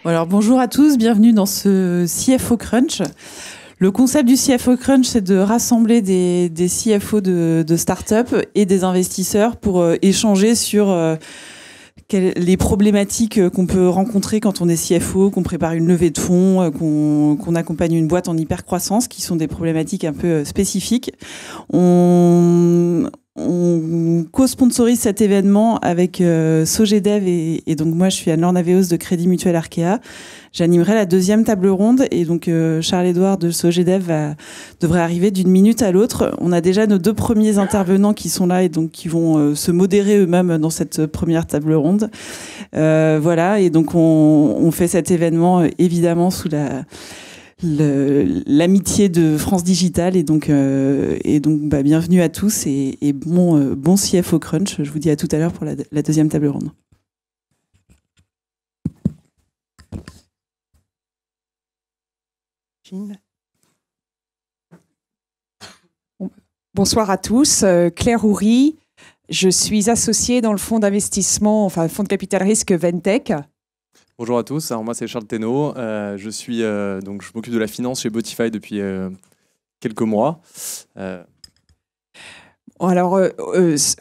Alors bonjour à tous, bienvenue dans ce CFO Crunch. Le concept du CFO Crunch, c'est de rassembler des CFO de start-up et des investisseurs pour échanger sur les problématiques qu'on peut rencontrer quand on est CFO, qu'on prépare une levée de fonds, qu'on accompagne une boîte en hyper-croissance, qui sont des problématiques un peu spécifiques. On co-sponsorise cet événement avec Sogedev et donc moi je suis Anne-Laure Navéos de Crédit Mutuel Arkea. J'animerai la deuxième table ronde et donc Charles-Édouard de Sogedev devrait arriver d'une minute à l'autre. On a déjà nos deux premiers intervenants qui sont là et donc qui vont se modérer eux-mêmes dans cette première table ronde. Voilà, et donc on fait cet événement évidemment sous l'amitié de France Digital et donc bienvenue à tous et bon CFO Crunch. Je vous dis à tout à l'heure pour la deuxième table ronde. Bonsoir à tous, Claire Houry. Je suis associée dans le fonds d'investissement, enfin fonds de capital risque Ventec. Bonjour à tous, alors moi c'est Charles Thénault, donc je m'occupe de la finance chez Botify depuis quelques mois. Alors,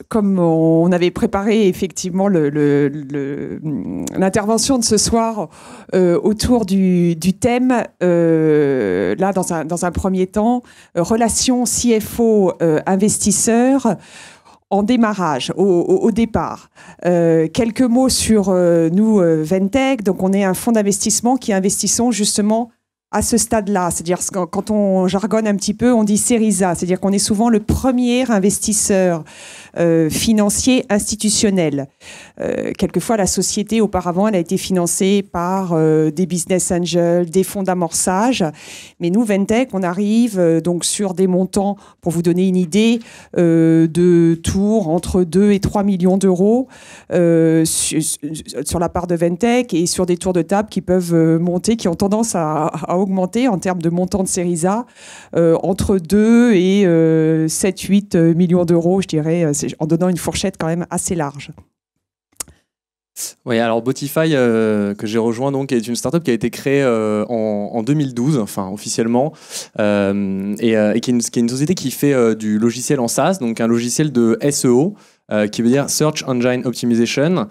comme on avait préparé effectivement l'intervention de ce soir autour du thème, là dans un premier temps, relation CFO-investisseur en démarrage, au départ. Quelques mots sur nous, Ventec. Donc on est un fonds d'investissement qui investissons justement à ce stade-là, c'est-à-dire quand on jargonne un petit peu, on dit Series A, c'est-à-dire qu'on est souvent le premier investisseur financier institutionnel. Quelquefois, la société, auparavant, elle a été financée par des business angels, des fonds d'amorçage. Mais nous, Ventec, on arrive donc sur des montants, pour vous donner une idée, de tours entre 2 et 3 millions d'euros sur la part de Ventec et sur des tours de table qui peuvent monter, qui ont tendance à augmenter en termes de montant de Series A, entre 2 et 7-8 millions d'euros, je dirais, en donnant une fourchette quand même assez large. Oui, alors Botify, que j'ai rejoint, donc, est une startup qui a été créée en 2012, enfin officiellement, et qui est une société qui fait du logiciel en SaaS, donc un logiciel de SEO, qui veut dire Search Engine Optimization.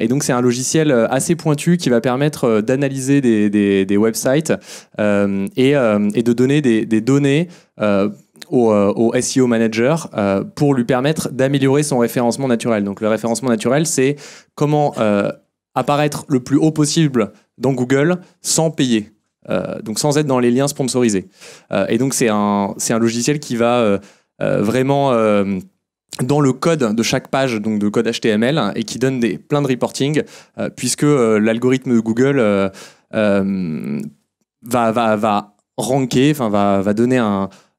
Et donc, c'est un logiciel assez pointu qui va permettre d'analyser des websites et de donner des données au SEO manager pour lui permettre d'améliorer son référencement naturel. Donc, le référencement naturel, c'est comment apparaître le plus haut possible dans Google sans payer. Donc, sans être dans les liens sponsorisés. Et donc, c'est un logiciel qui va vraiment dans le code de chaque page, donc de code HTML, et qui donne plein de reporting, puisque l'algorithme de Google va ranker, enfin va donner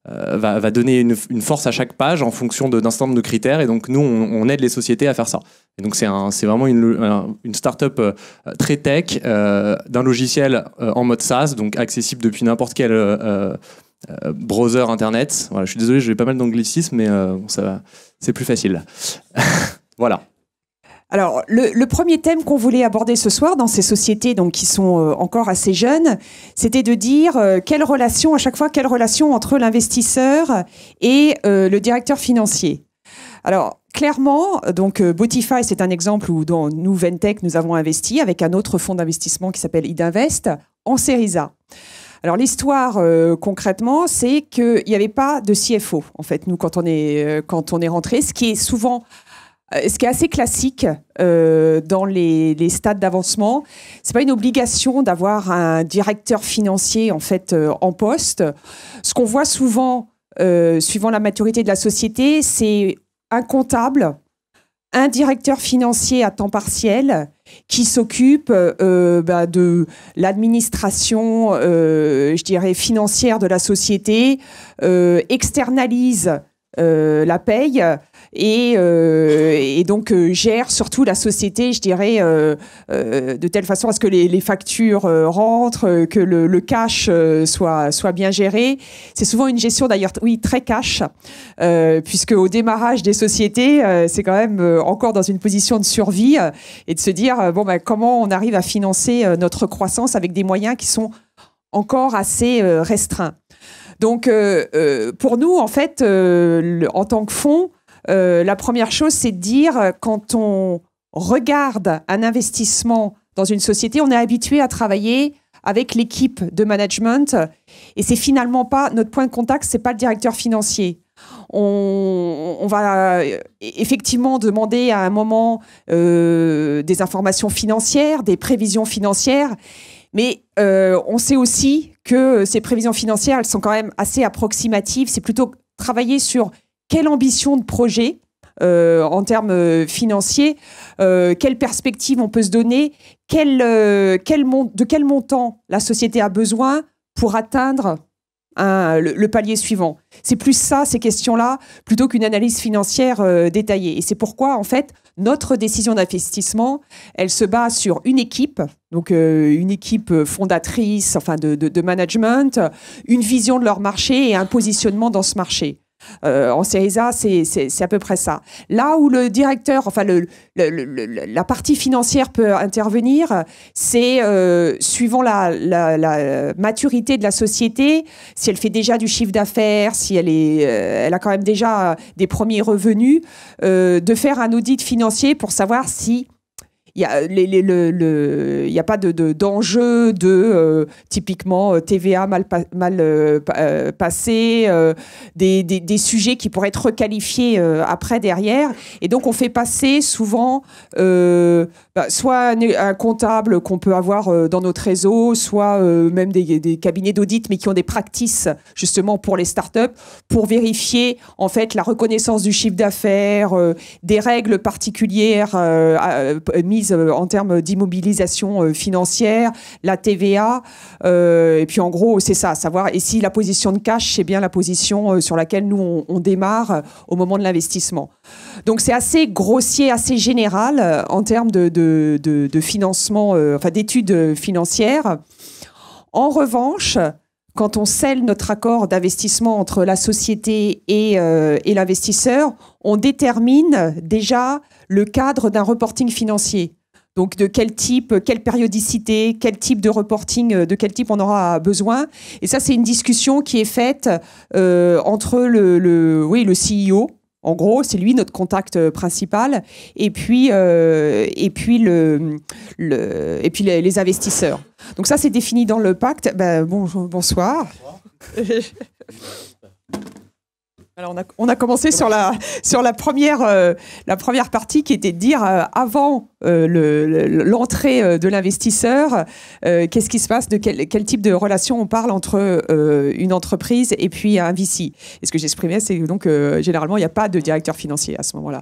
va donner une force à chaque page en fonction d'un certain nombre de critères, et donc nous on aide les sociétés à faire ça. Et donc c'est vraiment une start-up très tech, d'un logiciel en mode SaaS, donc accessible depuis n'importe quel browser internet. Voilà, je suis désolé, j'ai pas mal d'anglicisme, mais ça va, c'est plus facile. Voilà. Alors, le premier thème qu'on voulait aborder ce soir dans ces sociétés donc, qui sont encore assez jeunes, c'était de dire quelle relation entre l'investisseur et le directeur financier. Alors, clairement, donc Botify, c'est un exemple où dans nous, Ventec, nous avons investi avec un autre fonds d'investissement qui s'appelle Idinvest en Series A. Alors l'histoire concrètement, c'est qu'il n'y avait pas de CFO en fait. Nous, quand on est rentré, ce qui est assez classique dans les stades d'avancement, c'est pas une obligation d'avoir un directeur financier en fait en poste. Ce qu'on voit souvent, suivant la maturité de la société, c'est un comptable, un directeur financier à temps partiel qui s'occupe de l'administration, je dirais, financière de la société, externalise la paye et donc gère surtout la société, je dirais, de telle façon à ce que les factures rentrent, que le cash soit bien géré. C'est souvent une gestion d'ailleurs, oui, très cash, puisque au démarrage des sociétés, c'est quand même encore dans une position de survie et de se dire comment on arrive à financer notre croissance avec des moyens qui sont encore assez restreints. Donc, pour nous, en fait, en tant que fonds, la première chose, c'est de dire, quand on regarde un investissement dans une société, on est habitué à travailler avec l'équipe de management et c'est finalement pas, notre point de contact, c'est pas le directeur financier. On va effectivement demander à un moment des informations financières, des prévisions financières, mais on sait aussi que ces prévisions financières, elles sont quand même assez approximatives. C'est plutôt travailler sur quelle ambition de projet en termes financiers, quelle perspective on peut se donner, de quel montant la société a besoin pour atteindre le palier suivant. C'est plus ça, ces questions-là, plutôt qu'une analyse financière détaillée. Et c'est pourquoi, en fait, notre décision d'investissement, elle se base sur une équipe, donc une équipe fondatrice, enfin de management, une vision de leur marché et un positionnement dans ce marché. En Series A, c'est à peu près ça. Là où le directeur, enfin la partie financière peut intervenir, c'est suivant la maturité de la société, si elle fait déjà du chiffre d'affaires, si elle a quand même déjà des premiers revenus, de faire un audit financier pour savoir si il y a pas d'enjeu typiquement TVA mal passé, des sujets qui pourraient être requalifiés après derrière. Et donc on fait passer souvent soit un comptable qu'on peut avoir dans notre réseau, soit même des cabinets d'audit, mais qui ont des practices justement pour les startups, pour vérifier en fait la reconnaissance du chiffre d'affaires, des règles particulières mises en termes d'immobilisation financière, la TVA, et puis en gros c'est ça, savoir et si la position de cash c'est bien la position sur laquelle nous on démarre au moment de l'investissement. Donc c'est assez grossier, assez général en termes de financement, enfin d'études financières. En revanche, quand on scelle notre accord d'investissement entre la société et l'investisseur, on détermine déjà le cadre d'un reporting financier. Donc de quel type, quelle périodicité, quel type de reporting, de quel type on aura besoin. Et ça, c'est une discussion qui est faite entre le CEO. En gros, c'est lui notre contact principal, et puis les investisseurs. Donc ça, c'est défini dans le pacte. Bonsoir. Alors on a commencé sur la première partie qui était de dire avant l'entrée de l'investisseur, qu'est-ce qui se passe, de quel type de relation on parle entre une entreprise et puis un VC. Et ce que j'exprimais, c'est donc généralement il n'y a pas de directeur financier à ce moment-là.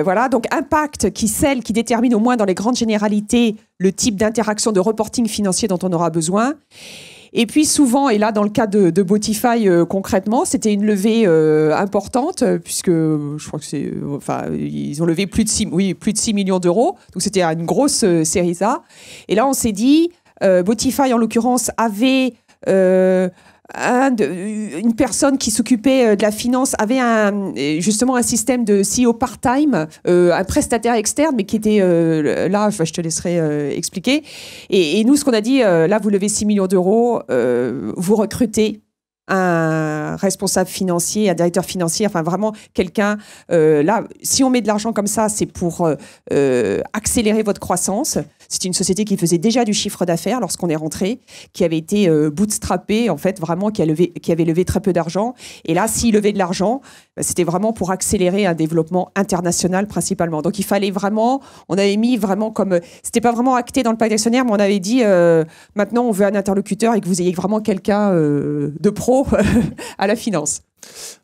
Voilà, donc un pacte qui détermine au moins dans les grandes généralités le type d'interaction de reporting financier dont on aura besoin. Et puis souvent, et là dans le cas de Botify concrètement, c'était une levée importante puisque je crois que ils ont levé plus de 6 millions d'euros, donc c'était une grosse série A. Et là on s'est dit, Botify en l'occurrence avait une personne qui s'occupait de la finance, avait justement un système de CEO part-time, un prestataire externe, mais qui était là, je te laisserai expliquer. Et nous, ce qu'on a dit, là, vous levez 6 millions d'euros, vous recrutez un responsable financier, un directeur financier, enfin vraiment quelqu'un. Là, si on met de l'argent comme ça, c'est pour accélérer votre croissance. C'est une société qui faisait déjà du chiffre d'affaires lorsqu'on est rentré, qui avait été bootstrappée, en fait, vraiment, qui avait levé très peu d'argent. Et là, s'il levait de l'argent, c'était vraiment pour accélérer un développement international principalement. Donc il fallait vraiment, on avait mis vraiment comme, c'était pas vraiment acté dans le pacte d'actionnaire, mais on avait dit maintenant on veut un interlocuteur et que vous ayez vraiment quelqu'un de pro à la finance.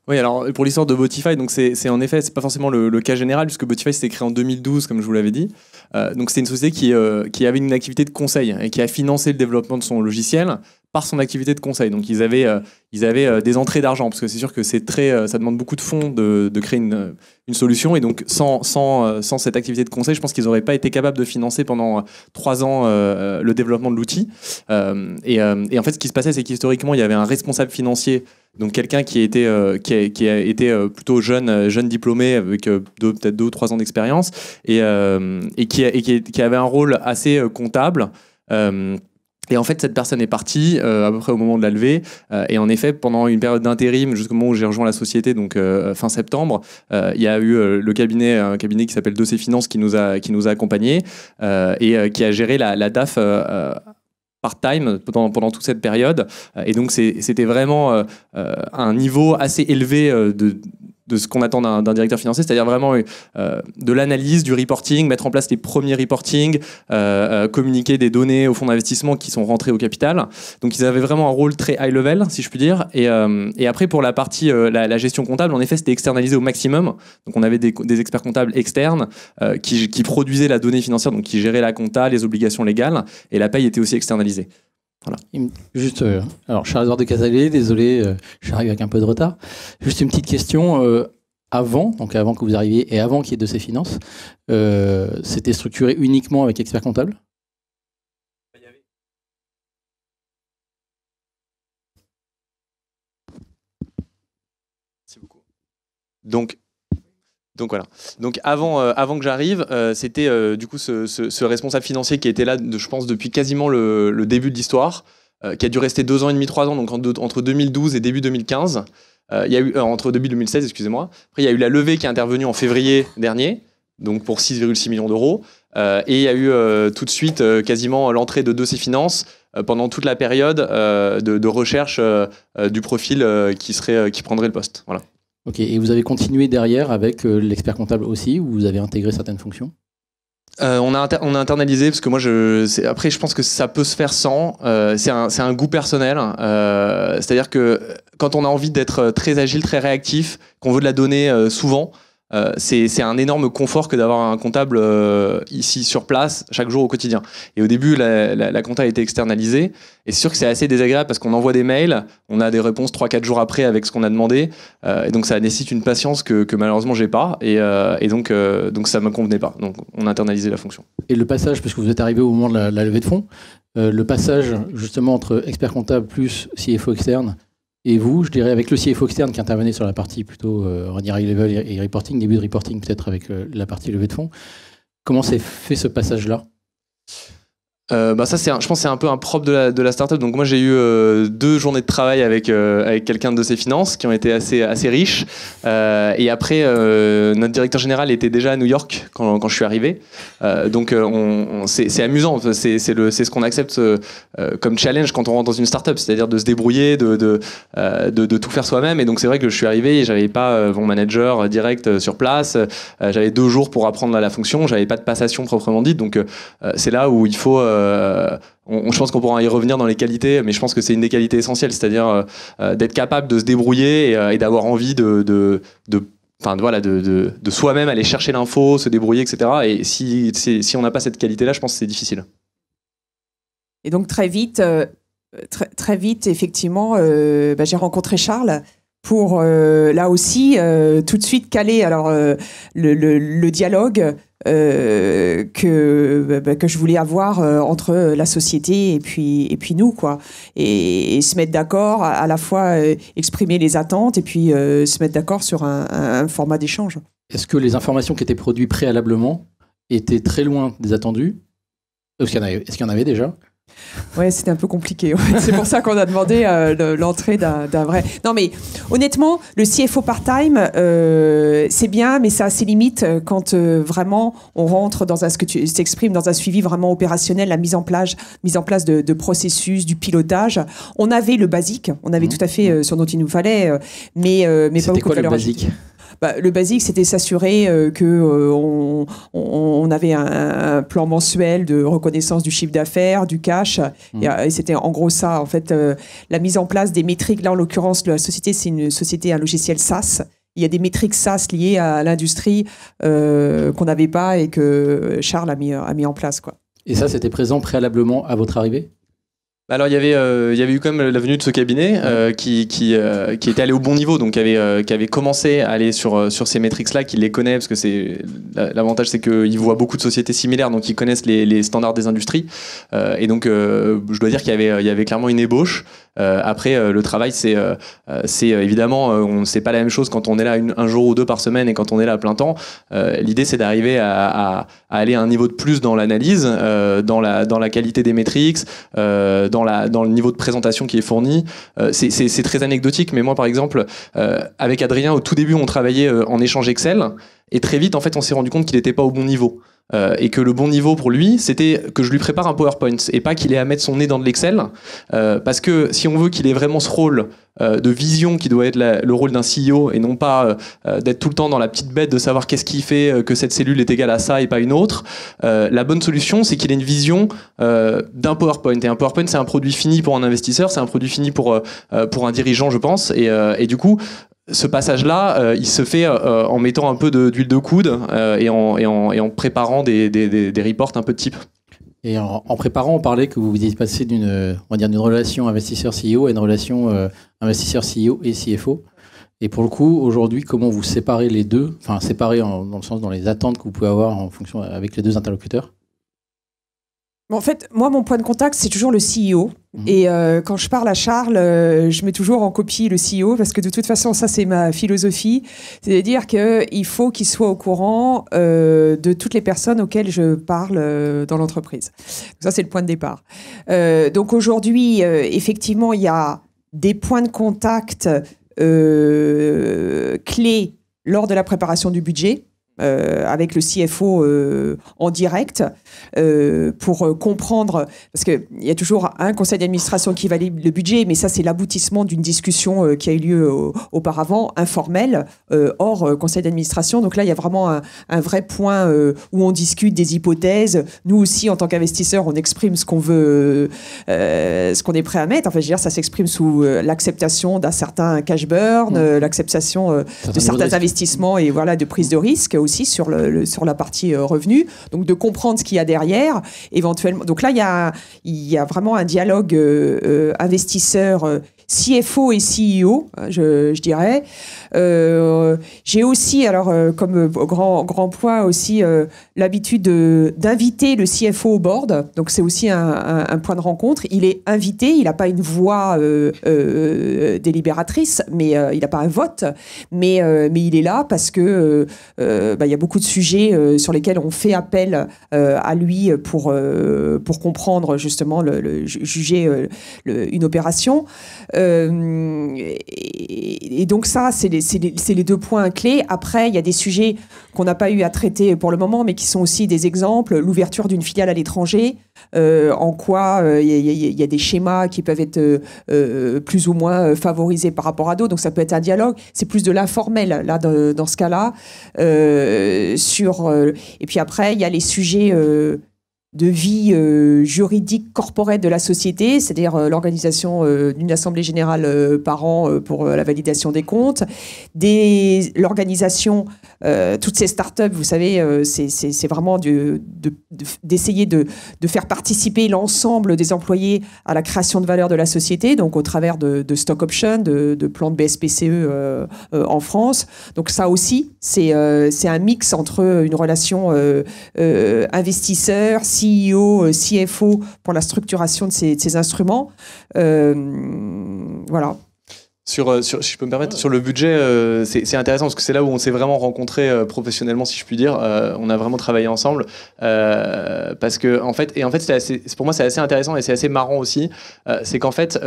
Oui, alors pour l'histoire de Botify, donc c'est en effet, c'est pas forcément le cas général puisque Botify s'est créé en 2012, comme je vous l'avais dit. Donc c'est une société qui avait une activité de conseil et qui a financé le développement de son logiciel par son activité de conseil. Donc ils avaient des entrées d'argent, parce que c'est sûr que ça demande beaucoup de fonds de créer une solution, et donc sans cette activité de conseil, je pense qu'ils n'auraient pas été capables de financer pendant 3 ans le développement de l'outil. Et en fait, ce qui se passait, c'est qu'historiquement, il y avait un responsable financier, donc quelqu'un qui a été plutôt jeune diplômé, avec peut-être 2 ou 3 ans d'expérience, et qui avait un rôle assez comptable. Et en fait, cette personne est partie à peu près au moment de la levée. Et en effet, pendant une période d'intérim, jusqu'au moment où j'ai rejoint la société, donc fin septembre, il y a eu un cabinet qui s'appelle Dossier Finance qui nous a accompagnés et qui a géré la DAF part-time pendant toute cette période. Et donc, c'était vraiment un niveau assez élevé de ce qu'on attend d'un directeur financier, c'est-à-dire vraiment de l'analyse, du reporting, mettre en place les premiers reporting, communiquer des données aux fonds d'investissement qui sont rentrés au capital. Donc ils avaient vraiment un rôle très high level, si je puis dire. Et après, pour la partie la gestion comptable, en effet, c'était externalisé au maximum. Donc on avait des experts comptables externes qui produisaient la donnée financière, donc qui géraient la compta, les obligations légales, et la paye était aussi externalisée. Voilà. Juste, alors Charles-Édouard de Cazalet, désolé, j'arrive avec un peu de retard. Juste une petite question. Avant que vous arriviez et avant qu'il y ait Dossier Finance, c'était structuré uniquement avec experts comptables ? Merci beaucoup. Donc voilà. Donc avant que j'arrive, c'était du coup ce responsable financier qui était là, je pense, depuis quasiment le début de l'histoire, qui a dû rester 2 ans et demi, 3 ans, donc entre 2012 et début 2015. Il y a eu entre début 2016, excusez-moi. Après, il y a eu la levée qui est intervenue en février dernier, donc pour 6,6 millions d'euros. Et il y a eu tout de suite quasiment l'entrée de Dossier Finance pendant toute la période de recherche du profil qui prendrait le poste. Voilà. Ok, et vous avez continué derrière avec l'expert comptable aussi, ou vous avez intégré certaines fonctions ? On a internalisé, parce que moi, après, je pense que ça peut se faire sans. C'est un goût personnel. C'est-à-dire que quand on a envie d'être très agile, très réactif, qu'on veut de la donnée souvent, c'est un énorme confort que d'avoir un comptable ici sur place chaque jour au quotidien. Et au début, la compta a été externalisée. Et c'est sûr que c'est assez désagréable parce qu'on envoie des mails, on a des réponses 3-4 jours après avec ce qu'on a demandé. Et donc ça nécessite une patience que malheureusement j'ai pas. Et donc ça me convenait pas. Donc on a internalisé la fonction. Et le passage, parce que vous êtes arrivé au moment de la levée de fonds, le passage justement entre expert comptable plus CFO externe, et vous, je dirais, avec le CFO externe qui intervenait sur la partie plutôt, on va dire, high level et reporting, début de reporting peut-être avec la partie levée de fonds, comment s'est fait ce passage-là ? Ça, je pense que c'est un peu un propre de la startup. Donc moi, j'ai eu 2 journées de travail avec quelqu'un de Dossier Finance qui ont été assez riches. Et après, notre directeur général était déjà à New York quand je suis arrivé. Donc c'est amusant. C'est ce qu'on accepte comme challenge quand on rentre dans une startup, c'est-à-dire de se débrouiller, de tout faire soi-même. Et donc c'est vrai que je suis arrivé et j'avais pas mon manager direct sur place. J'avais 2 jours pour apprendre la fonction. J'avais pas de passation proprement dite. Donc c'est là où il faut je pense qu'on pourra y revenir dans les qualités, mais je pense que c'est une des qualités essentielles, c'est-à-dire d'être capable de se débrouiller et d'avoir envie de soi-même aller chercher l'info, se débrouiller, etc. Et si on n'a pas cette qualité-là, je pense que c'est difficile. Et donc très vite, effectivement, j'ai rencontré Charles pour là aussi tout de suite caler le dialogue que je voulais avoir entre la société et puis nous, quoi, et se mettre d'accord, à la fois exprimer les attentes et puis se mettre d'accord sur un format d'échange. Est-ce que les informations qui étaient produites préalablement étaient très loin des attendus ? Est-ce qu'il y en avait déjà ? Ouais, c'était un peu compliqué. C'est pour ça qu'on a demandé l'entrée d'un vrai. Non, mais honnêtement, le CFO part-time, c'est bien, mais ça a ses limites quand vraiment on rentre dans ce que tu t'exprimes, dans un suivi vraiment opérationnel, la mise en place de processus, du pilotage. On avait le basique, on avait tout à fait ce dont il nous fallait, mais pas beaucoup. C'était quoi le basique ? Le basique, c'était s'assurer qu'on avait un plan mensuel de reconnaissance du chiffre d'affaires, du cash. Et c'était en gros ça, en fait, la mise en place des métriques. Là, en l'occurrence, la société, c'est un logiciel SaaS. Il y a des métriques SaaS liées à l'industrie qu'on n'avait pas et que Charles a mis en place, quoi. Et ça, c'était présent préalablement à votre arrivée ? Alors il y avait eu quand même la venue de ce cabinet qui était allé au bon niveau, donc qui avait commencé à aller sur ces métriques-là, qui les connaît, parce que l'avantage c'est qu'ils voient beaucoup de sociétés similaires, donc ils connaissent les standards des industries, et donc je dois dire qu'il y avait clairement une ébauche. Après le travail c'est évidemment c'est pas la même chose quand on est là un jour ou deux par semaine et quand on est là à plein temps. L'idée c'est d'arriver à aller à un niveau de plus dans l'analyse, dans la qualité des métriques, dans le niveau de présentation qui est fourni. C'est très anecdotique, mais moi par exemple avec Adrien au tout début on travaillait en échange Excel et très vite en fait on s'est rendu compte qu'il n'était pas au bon niveau. Et que le bon niveau pour lui, c'était que je lui prépare un PowerPoint et pas qu'il ait à mettre son nez dans de l'Excel, parce que si on veut qu'il ait vraiment ce rôle de vision qui doit être le rôle d'un CEO et non pas d'être tout le temps dans la petite bête de savoir qu'est-ce qui fait que cette cellule est égale à ça et pas une autre, la bonne solution c'est qu'il ait une vision d'un PowerPoint. Et un PowerPoint c'est un produit fini pour un investisseur, c'est un produit fini pour un dirigeant je pense, et du coup ce passage-là, il se fait en mettant un peu d'huile de coude et en préparant des reports un peu de type. Et en préparant, on parlait que vous étiez passé d'une relation investisseur-CEO à une relation investisseur-CEO et CFO. Et pour le coup, aujourd'hui, comment vous séparez les deux, enfin séparez dans le sens dans les attentes que vous pouvez avoir en fonction avec les deux interlocuteurs? En fait, moi, mon point de contact, c'est toujours le CEO. Et quand je parle à Charles, je mets toujours en copie le CEO parce que de toute façon, ça, c'est ma philosophie. C'est-à-dire qu'il faut qu'il soit au courant de toutes les personnes auxquelles je parle dans l'entreprise. Ça, c'est le point de départ. Donc aujourd'hui, effectivement, il y a des points de contact clés lors de la préparation du budget. Avec le CFO en direct pour comprendre, parce qu'il y a toujours un conseil d'administration qui valide le budget, mais ça c'est l'aboutissement d'une discussion qui a eu lieu auparavant, informelle, hors conseil d'administration. Donc là il y a vraiment un vrai point où on discute des hypothèses. Nous aussi en tant qu'investisseurs on exprime ce qu'on veut, ce qu'on est prêt à mettre. Enfin je veux dire ça s'exprime sous l'acceptation d'un certain cash burn, l'acceptation de certains investissements et voilà de prise de risque aussi sur la partie revenu, donc de comprendre ce qu'il y a derrière, éventuellement. Donc là, il y a vraiment un dialogue investisseur, CFO et CEO, je dirais. J'ai aussi, alors comme grand point aussi, l'habitude d'inviter le CFO au board. Donc c'est aussi un point de rencontre. Il est invité, il n'a pas une voix délibératrice, mais il n'a pas un vote, mais il est là parce que il y a beaucoup de sujets sur lesquels on fait appel à lui pour comprendre justement, juger une opération. Et donc ça, c'est les deux points clés. Après, il y a des sujets qu'on n'a pas eu à traiter pour le moment, mais qui sont aussi des exemples. L'ouverture d'une filiale à l'étranger, en quoi il y a des schémas qui peuvent être plus ou moins favorisés par rapport à d'autres. Donc ça peut être un dialogue. C'est plus de l'informel là dans ce cas-là. Et puis après, il y a les sujets de vie juridique corporate de la société, c'est-à-dire l'organisation d'une assemblée générale par an pour la validation des comptes, l'organisation, toutes ces startups, vous savez, c'est vraiment d'essayer de faire participer l'ensemble des employés à la création de valeur de la société, donc au travers de stock options, de plans de BSPCE en France. Donc ça aussi, c'est un mix entre une relation investisseur, CEO, CFO pour la structuration de ces instruments. Voilà. Si je peux me permettre, sur le budget, c'est intéressant parce que c'est là où on s'est vraiment rencontrés professionnellement, si je puis dire. On a vraiment travaillé ensemble parce que pour moi c'est assez intéressant et c'est assez marrant aussi. C'est qu'en fait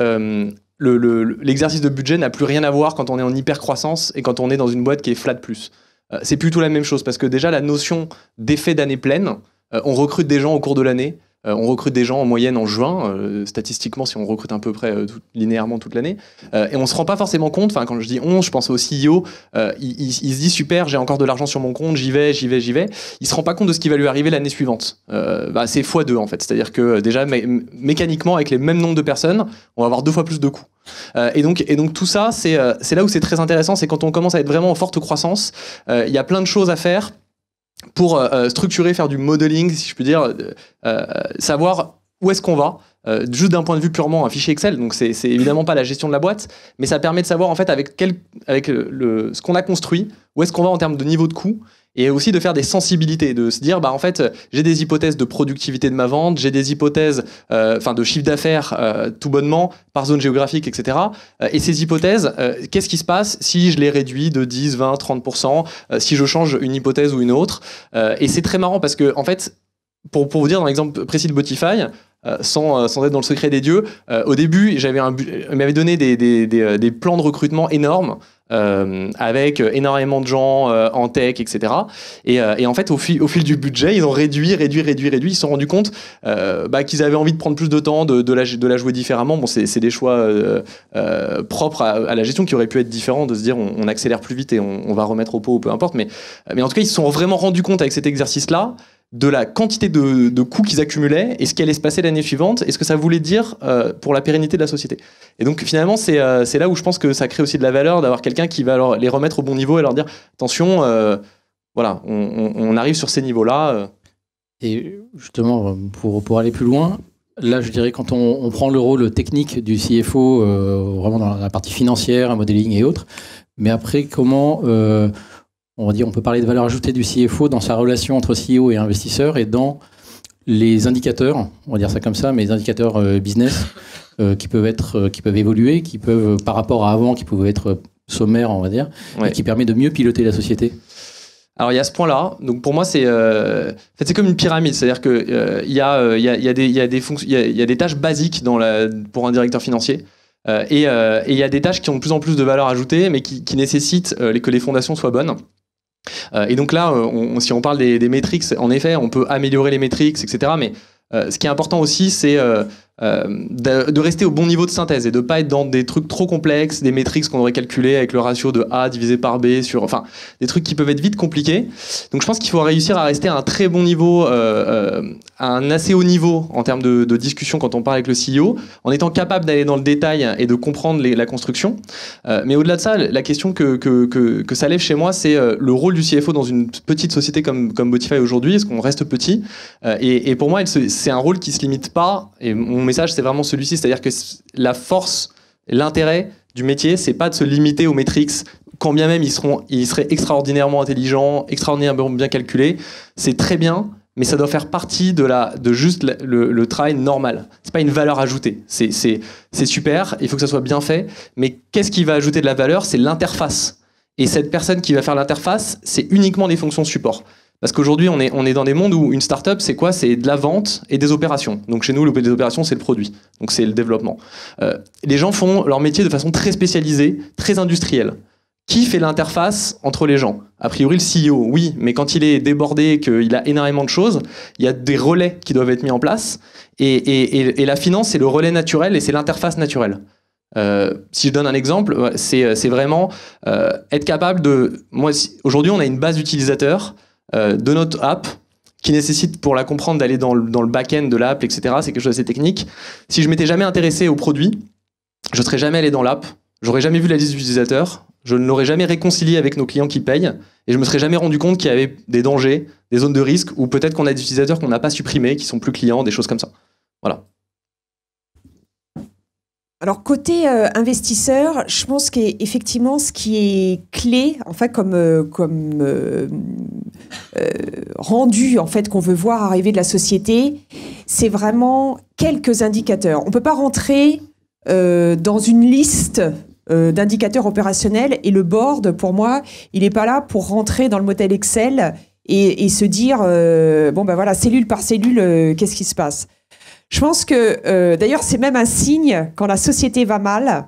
l'exercice de budget n'a plus rien à voir quand on est en hyper croissance et quand on est dans une boîte qui est flat plus. C'est plutôt la même chose parce que déjà la notion d'effet d'année pleine, on recrute des gens au cours de l'année. On recrute des gens en moyenne en juin, statistiquement si on recrute à peu près linéairement toute l'année, et on se rend pas forcément compte, quand je dis on, je pense au CEO, il se dit super, j'ai encore de l'argent sur mon compte, j'y vais, il se rend pas compte de ce qui va lui arriver l'année suivante. C'est x2 en fait, c'est-à-dire que déjà mécaniquement avec les mêmes nombres de personnes, on va avoir 2 fois plus de coûts. Et donc tout ça, c'est là où c'est très intéressant, c'est quand on commence à être vraiment en forte croissance, il y a plein de choses à faire pour structurer, faire du modeling, si je puis dire, savoir où est-ce qu'on va, juste d'un point de vue purement un fichier Excel, donc c'est évidemment pas la gestion de la boîte, mais ça permet de savoir en fait avec ce qu'on a construit, où est-ce qu'on va en termes de niveau de coût, et aussi de faire des sensibilités, de se dire en fait j'ai des hypothèses de productivité de ma vente, j'ai des hypothèses de chiffre d'affaires tout bonnement par zone géographique, etc. Et ces hypothèses, qu'est-ce qui se passe si je les réduis de 10, 20, 30%, si je change une hypothèse ou une autre. Et c'est très marrant parce que en fait, pour vous dire dans l'exemple précis de Botify, sans être dans le secret des dieux, au début il m'avait donné des plans de recrutement énormes, avec énormément de gens en tech, etc. Et en fait, au fil du budget, ils ont réduit. Ils se sont rendus compte qu'ils avaient envie de prendre plus de temps, de la jouer différemment. Bon, c'est des choix propres à la gestion qui auraient pu être différents, de se dire on accélère plus vite et on va remettre au pot ou peu importe. Mais en tout cas, ils se sont vraiment rendus compte avec cet exercice-là de la quantité de coûts qu'ils accumulaient et ce qui allait se passer l'année suivante et ce que ça voulait dire pour la pérennité de la société. Et donc finalement, c'est là où je pense que ça crée aussi de la valeur d'avoir quelqu'un qui va les remettre au bon niveau et leur dire attention, voilà, on arrive sur ces niveaux-là. Et justement, pour aller plus loin, là je dirais quand on prend le rôle technique du CFO, vraiment dans la partie financière, modeling et autres, mais après comment... on va dire, on peut parler de valeur ajoutée du CFO dans sa relation entre CEO et investisseur et dans les indicateurs, on va dire ça comme ça, mais les indicateurs business qui peuvent évoluer, qui peuvent, par rapport à avant, qui pouvaient être sommaires, on va dire, et qui permet de mieux piloter la société. Alors il y a ce point-là. Donc pour moi c'est en fait c'est comme une pyramide, c'est-à-dire que il y a des tâches basiques pour un directeur financier. Et il y a des tâches qui ont de plus en plus de valeur ajoutée, mais qui nécessitent que les fondations soient bonnes. Et donc là, si on parle des métriques, en effet, on peut améliorer les métriques, etc. Mais ce qui est important aussi, c'est de rester au bon niveau de synthèse et de ne pas être dans des trucs trop complexes, des métriques qu'on aurait calculées avec le ratio de A divisé par B, enfin, des trucs qui peuvent être vite compliqués. Donc je pense qu'il faut réussir à rester à un très bon niveau, à un assez haut niveau en termes de discussion quand on parle avec le CEO, en étant capable d'aller dans le détail et de comprendre la construction. Mais au-delà de ça, la question que ça lève chez moi, c'est le rôle du CFO dans une petite société comme Botify aujourd'hui. Est-ce qu'on reste petit et pour moi, c'est un rôle qui ne se limite pas, et mon message, c'est vraiment celui-ci, c'est-à-dire que la force, l'intérêt du métier, c'est pas de se limiter aux métriques, quand bien même ils seraient extraordinairement intelligents, extraordinairement bien calculés. C'est très bien, mais ça doit faire partie de juste le travail normal. C'est pas une valeur ajoutée. C'est super, il faut que ça soit bien fait, mais qu'est-ce qui va ajouter de la valeur? C'est l'interface. Et cette personne qui va faire l'interface, c'est uniquement des fonctions support. Parce qu'aujourd'hui, on est dans des mondes où une start-up, c'est quoi? C'est de la vente et des opérations. Donc chez nous, les opérations, c'est le produit. Donc c'est le développement. Les gens font leur métier de façon très spécialisée, très industrielle. Qui fait l'interface entre les gens? A priori, le CEO, oui, mais quand il est débordé, qu'il a énormément de choses, il y a des relais qui doivent être mis en place. Et la finance, c'est le relais naturel et c'est l'interface naturelle. Si je donne un exemple, c'est vraiment être capable de... Aujourd'hui, on a une base d'utilisateurs de notre app qui nécessite pour la comprendre d'aller dans le back-end de l'app, etc. C'est quelque chose d'assez technique. Si je m'étais jamais intéressé au produit, je ne serais jamais allé dans l'app, j'aurais jamais vu la liste d'utilisateurs, je ne l'aurais jamais réconcilié avec nos clients qui payent et je me serais jamais rendu compte qu'il y avait des dangers, des zones de risque ou peut-être qu'on a des utilisateurs qu'on n'a pas supprimés, qui sont plus clients, des choses comme ça. Voilà. Alors côté investisseur, je pense qu'effectivement ce qui est clé en fait comme rendu en fait qu'on veut voir arriver de la société, c'est vraiment quelques indicateurs. On peut pas rentrer dans une liste d'indicateurs opérationnels et le board pour moi, il est pas là pour rentrer dans le modèle Excel et se dire bon ben voilà cellule par cellule qu'est-ce qui se passe. Je pense que, d'ailleurs, c'est même un signe quand la société va mal.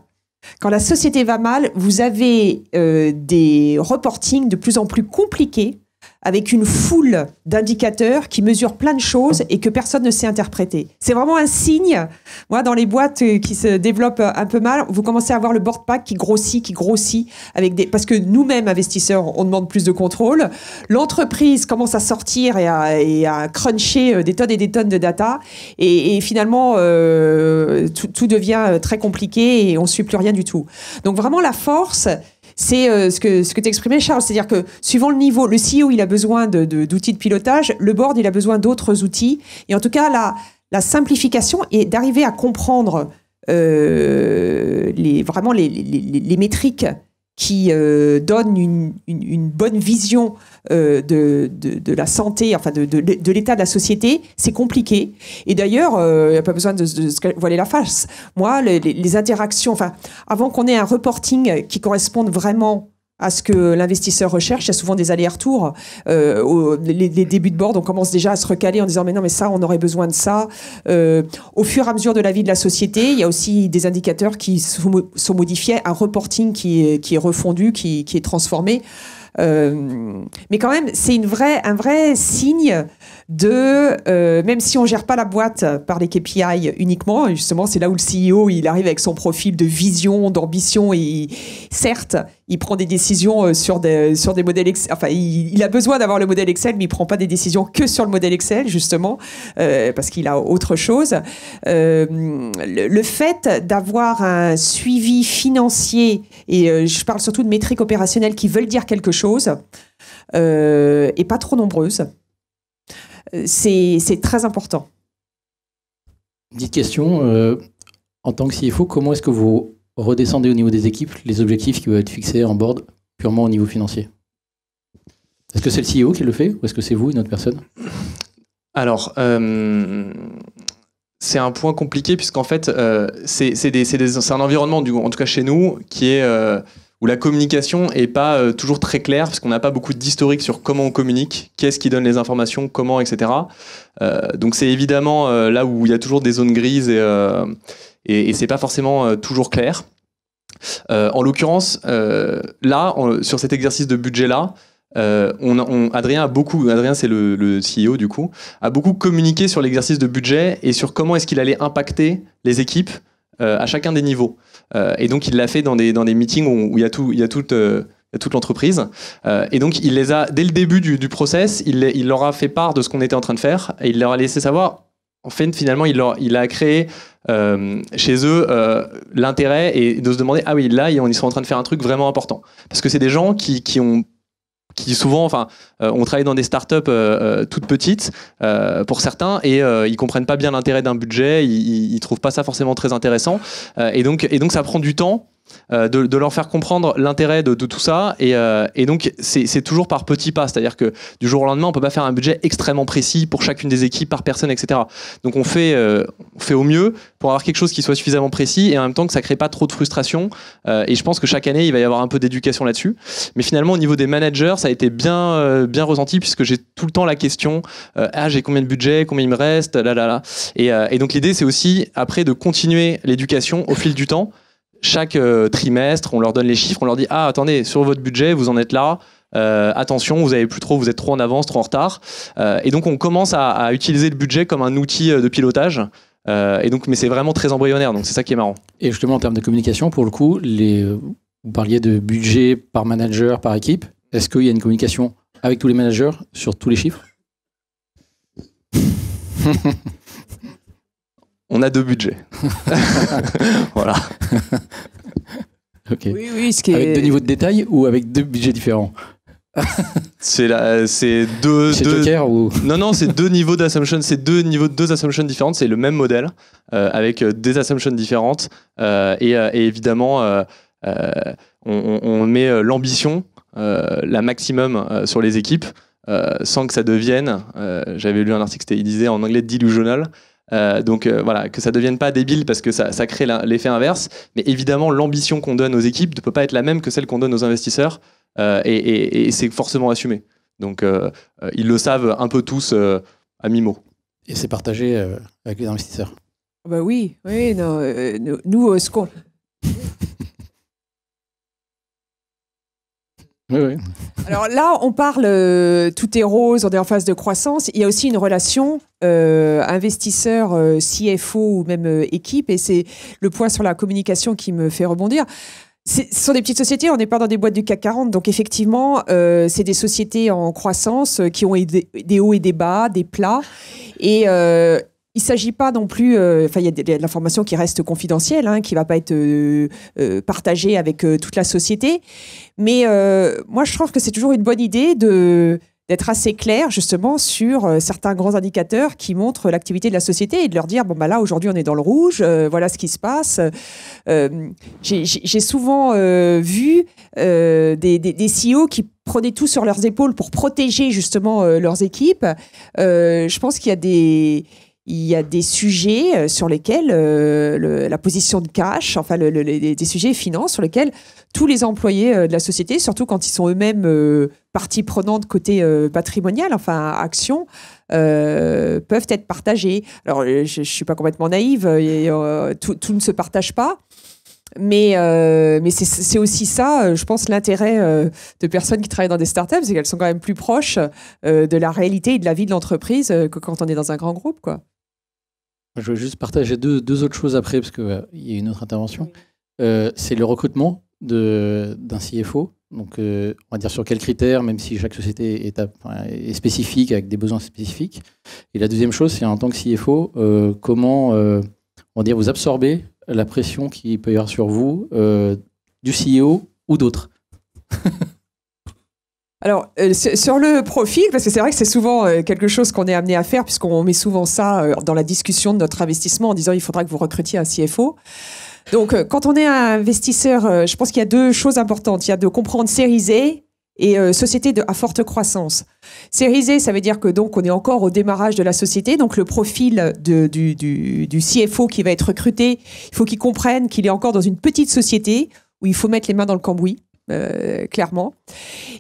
Quand la société va mal, vous avez des reportings de plus en plus compliqués avec une foule d'indicateurs qui mesurent plein de choses et que personne ne sait interpréter. C'est vraiment un signe. Moi, dans les boîtes qui se développent un peu mal, vous commencez à avoir le board pack qui grossit, parce que nous-mêmes, investisseurs, on demande plus de contrôle. L'entreprise commence à sortir et à cruncher des tonnes et des tonnes de data. Et finalement, tout devient très compliqué et on ne suit plus rien du tout. Donc vraiment, la force... C'est ce que t'exprimais, Charles, c'est-à-dire que suivant le niveau, le CEO il a besoin d'outils de pilotage, le board il a besoin d'autres outils, et en tout cas la simplification et d'arriver à comprendre vraiment les métriques qui donnent une bonne vision de la santé, enfin de l'état de la société, c'est compliqué. Et d'ailleurs, il n'y a pas besoin de se voiler la face. Moi, les interactions, enfin, avant qu'on ait un reporting qui corresponde vraiment à ce que l'investisseur recherche, il y a souvent des allers-retours. Les débuts de board, on commence déjà à se recaler en disant mais non, mais ça, on aurait besoin de ça. Au fur et à mesure de la vie de la société, il y a aussi des indicateurs qui sont modifiés, un reporting qui est refondu, qui est transformé. Mais quand même, c'est un vrai signe de, même si on gère pas la boîte par les KPI uniquement, justement, c'est là où le CEO, il arrive avec son profil de vision, d'ambition, et certes, il prend des décisions sur des modèles Excel. Enfin, il a besoin d'avoir le modèle Excel, mais il prend pas des décisions que sur le modèle Excel, justement, parce qu'il a autre chose. Le fait d'avoir un suivi financier, et je parle surtout de métriques opérationnelles qui veulent dire quelque chose, et pas trop nombreuses, c'est très important. Petite question, en tant que CFO, comment est-ce que vous redescendez au niveau des équipes les objectifs qui doivent être fixés en board purement au niveau financier? Est-ce que c'est le CEO qui le fait ou est-ce que c'est vous, une autre personne? Alors, c'est un point compliqué puisqu'en fait, c'est un environnement, en tout cas chez nous, qui est où la communication n'est pas toujours très claire parce qu'on n'a pas beaucoup d'historique sur comment on communique, qu'est-ce qui donne les informations, comment, etc. Donc c'est évidemment là où il y a toujours des zones grises et c'est pas forcément toujours clair. En l'occurrence, là, sur cet exercice de budget-là, Adrien c'est le CEO du coup, a beaucoup communiqué sur l'exercice de budget et sur comment est-ce qu'il allait impacter les équipes à chacun des niveaux. Et donc il l'a fait dans des meetings où il y a toute l'entreprise. Et donc il les a, dès le début du process, il leur a fait part de ce qu'on était en train de faire et il leur a laissé savoir. En fait, finalement, il a créé chez eux l'intérêt et de se demander ah oui, là ils sont en train de faire un truc vraiment important parce que c'est des gens qui souvent, on travaille dans des startups toutes petites pour certains et ils comprennent pas bien l'intérêt d'un budget, ils trouvent pas ça forcément très intéressant et donc ça prend du temps de leur faire comprendre l'intérêt de tout ça et donc c'est toujours par petits pas, c'est-à-dire que du jour au lendemain on peut pas faire un budget extrêmement précis pour chacune des équipes par personne, etc. Donc on fait au mieux pour avoir quelque chose qui soit suffisamment précis et en même temps que ça crée pas trop de frustration et je pense que chaque année il va y avoir un peu d'éducation là-dessus, mais finalement au niveau des managers ça a été bien ressenti puisque j'ai tout le temps la question j'ai combien de budget, combien il me reste, et donc l'idée c'est aussi après de continuer l'éducation au fil du temps. Chaque trimestre, on leur donne les chiffres, on leur dit « Ah, attendez, sur votre budget, vous en êtes là, attention, vous êtes trop en avance, trop en retard. » Et donc, on commence à utiliser le budget comme un outil de pilotage. Et donc, mais c'est vraiment très embryonnaire, donc c'est ça qui est marrant. Et justement, en termes de communication, pour le coup, vous parliez de budget par manager, par équipe. Est-ce qu'il y a une communication avec tous les managers sur tous les chiffres? On a 2 budgets. Voilà. Ok. Oui, avec 2 niveaux de détail ou avec 2 budgets différents? C'est deux. Chez Joker ou... Non, c'est 2 niveaux d'assumption. C'est 2 niveaux de 2 assumptions différentes. C'est le même modèle avec des assumptions différentes et évidemment on met l'ambition la maximum sur les équipes sans que ça devienne. J'avais lu un article, il disait en anglais delusional. Donc voilà, que ça devienne pas débile parce que ça crée l'effet inverse, mais évidemment l'ambition qu'on donne aux équipes ne peut pas être la même que celle qu'on donne aux investisseurs et c'est forcément assumé. Donc ils le savent un peu tous à mi-mot. Et c'est partagé avec les investisseurs. Bah oui, non, nous ce qu'on... Oui. Alors là, on parle, tout est rose, on est en phase de croissance. Il y a aussi une relation investisseur, CFO ou même équipe, et c'est le point sur la communication qui me fait rebondir. Ce sont des petites sociétés, on n'est pas dans des boîtes du CAC 40, donc effectivement, c'est des sociétés en croissance qui ont des hauts et des bas, des plats, et il ne s'agit pas non plus... il y a de l'information qui reste confidentielle, qui ne va pas être partagée avec toute la société. Mais moi, je trouve que c'est toujours une bonne idée d'être assez clair justement sur certains grands indicateurs qui montrent l'activité de la société et de leur dire bon bah là aujourd'hui on est dans le rouge, voilà ce qui se passe. J'ai souvent vu des CEO qui prenaient tout sur leurs épaules pour protéger justement leurs équipes. Je pense qu'il y a des sujets sur lesquels la position de cash, enfin des sujets finances sur lesquels tous les employés de la société, surtout quand ils sont eux-mêmes partie prenante côté patrimonial, enfin action, peuvent être partagés. Alors je ne suis pas complètement naïve, tout ne se partage pas. Mais c'est aussi ça, je pense, l'intérêt de personnes qui travaillent dans des startups, c'est qu'elles sont quand même plus proches de la réalité et de la vie de l'entreprise que quand on est dans un grand groupe, quoi. Je veux juste partager deux autres choses après, parce qu'il y a une autre intervention. C'est le recrutement d'un CFO. Donc, on va dire sur quels critères, même si chaque société est spécifique, avec des besoins spécifiques. Et la deuxième chose, c'est en tant que CFO, comment on va dire, vous absorbez la pression qu'il peut y avoir sur vous du CEO ou d'autres. Alors, sur le profil, parce que c'est vrai que c'est souvent quelque chose qu'on est amené à faire, puisqu'on met souvent ça dans la discussion de notre investissement en disant il faudra que vous recrutiez un CFO. Donc, quand on est un investisseur, je pense qu'il y a deux choses importantes. Il y a de comprendre Series A et société à forte croissance. Series A, ça veut dire que donc on est encore au démarrage de la société. Donc, le profil du CFO qui va être recruté, il faut qu'il comprenne qu'il est encore dans une petite société où il faut mettre les mains dans le cambouis. Clairement.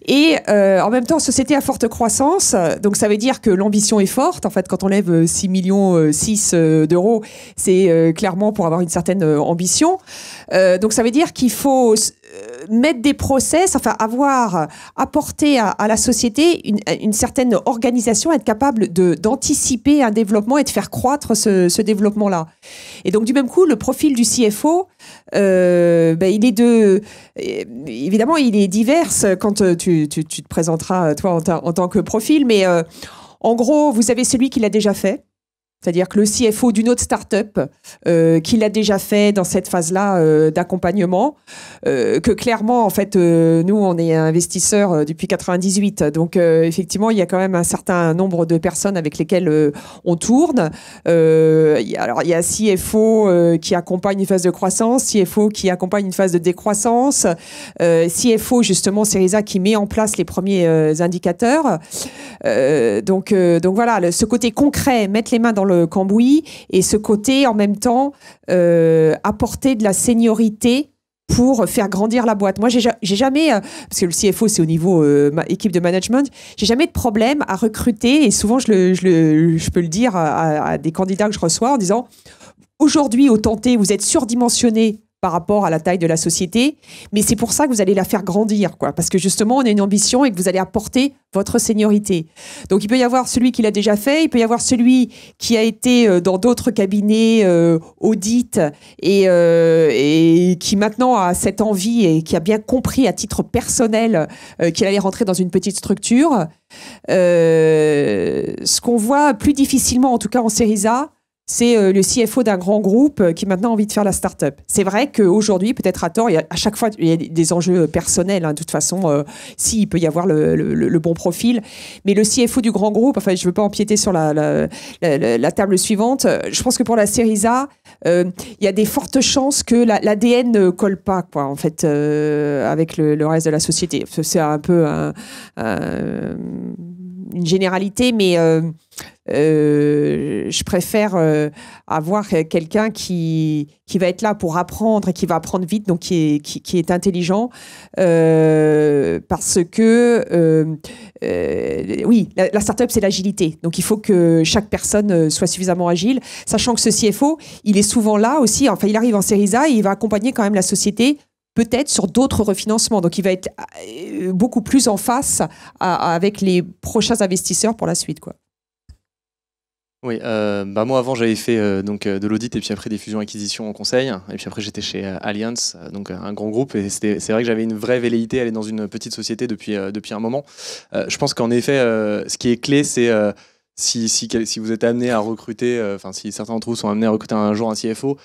Et en même temps, société à forte croissance, donc ça veut dire que l'ambition est forte. En fait, quand on lève 6 millions d'euros, c'est clairement pour avoir une certaine ambition. Donc ça veut dire qu'il faut mettre des process, enfin apporter à la société une certaine organisation, être capable d'anticiper un développement et de faire croître ce développement-là. Et donc du même coup, le profil du CFO, il est évidemment, il est divers quand tu te présenteras toi en tant que profil, mais en gros, vous avez celui qui l'a déjà fait. C'est-à-dire que le CFO d'une autre start-up qui l'a déjà fait dans cette phase-là d'accompagnement, que clairement, en fait, nous, on est investisseurs depuis 98. Donc, effectivement, il y a quand même un certain nombre de personnes avec lesquelles on tourne. Alors, il y a CFO qui accompagne une phase de croissance, CFO qui accompagne une phase de décroissance, CFO, justement, Series qui met en place les premiers indicateurs. Donc voilà, ce côté concret, mettre les mains dans le cambouis, et ce côté en même temps apporter de la seniorité pour faire grandir la boîte. Moi, j'ai jamais, parce que le CFO c'est au niveau équipe de management, j'ai jamais de problème à recruter, et souvent je peux le dire à des candidats que je reçois en disant aujourd'hui au tenté vous êtes surdimensionné par rapport à la taille de la société, mais c'est pour ça que vous allez la faire grandir, quoi, parce que justement, on a une ambition et que vous allez apporter votre seniorité. Donc, il peut y avoir celui qui l'a déjà fait, il peut y avoir celui qui a été dans d'autres cabinets audit et qui maintenant a cette envie et qui a bien compris à titre personnel qu'il allait rentrer dans une petite structure. Ce qu'on voit plus difficilement, en tout cas en Series A, c'est le CFO d'un grand groupe qui maintenant a envie de faire la start-up. C'est vrai qu'aujourd'hui, peut-être à tort, à chaque fois, il y a des enjeux personnels. De toute façon, il peut y avoir le bon profil. Mais le CFO du grand groupe, enfin, je ne veux pas empiéter sur la table suivante. Je pense que pour la Series A, il y a des fortes chances que l'ADN ne colle pas, quoi, en fait, avec le reste de la société. C'est un peu une généralité, mais je préfère avoir quelqu'un qui va être là pour apprendre et qui va apprendre vite, donc qui est intelligent, parce que oui, la start-up c'est l'agilité, donc il faut que chaque personne soit suffisamment agile, sachant que ce CFO, il est souvent là aussi, enfin il arrive en Series A et il va accompagner quand même la société peut-être sur d'autres refinancements. Donc, il va être beaucoup plus en face avec les prochains investisseurs pour la suite, quoi. Oui, moi avant j'avais fait de l'audit et puis après des fusions-acquisitions en conseil, et puis après j'étais chez Allianz, donc un grand groupe, et c'est vrai que j'avais une vraie velléité à aller dans une petite société depuis un moment. Je pense qu'en effet, ce qui est clé, c'est si vous êtes amené à recruter, enfin si certains d'entre vous sont amenés à recruter un jour un CFO,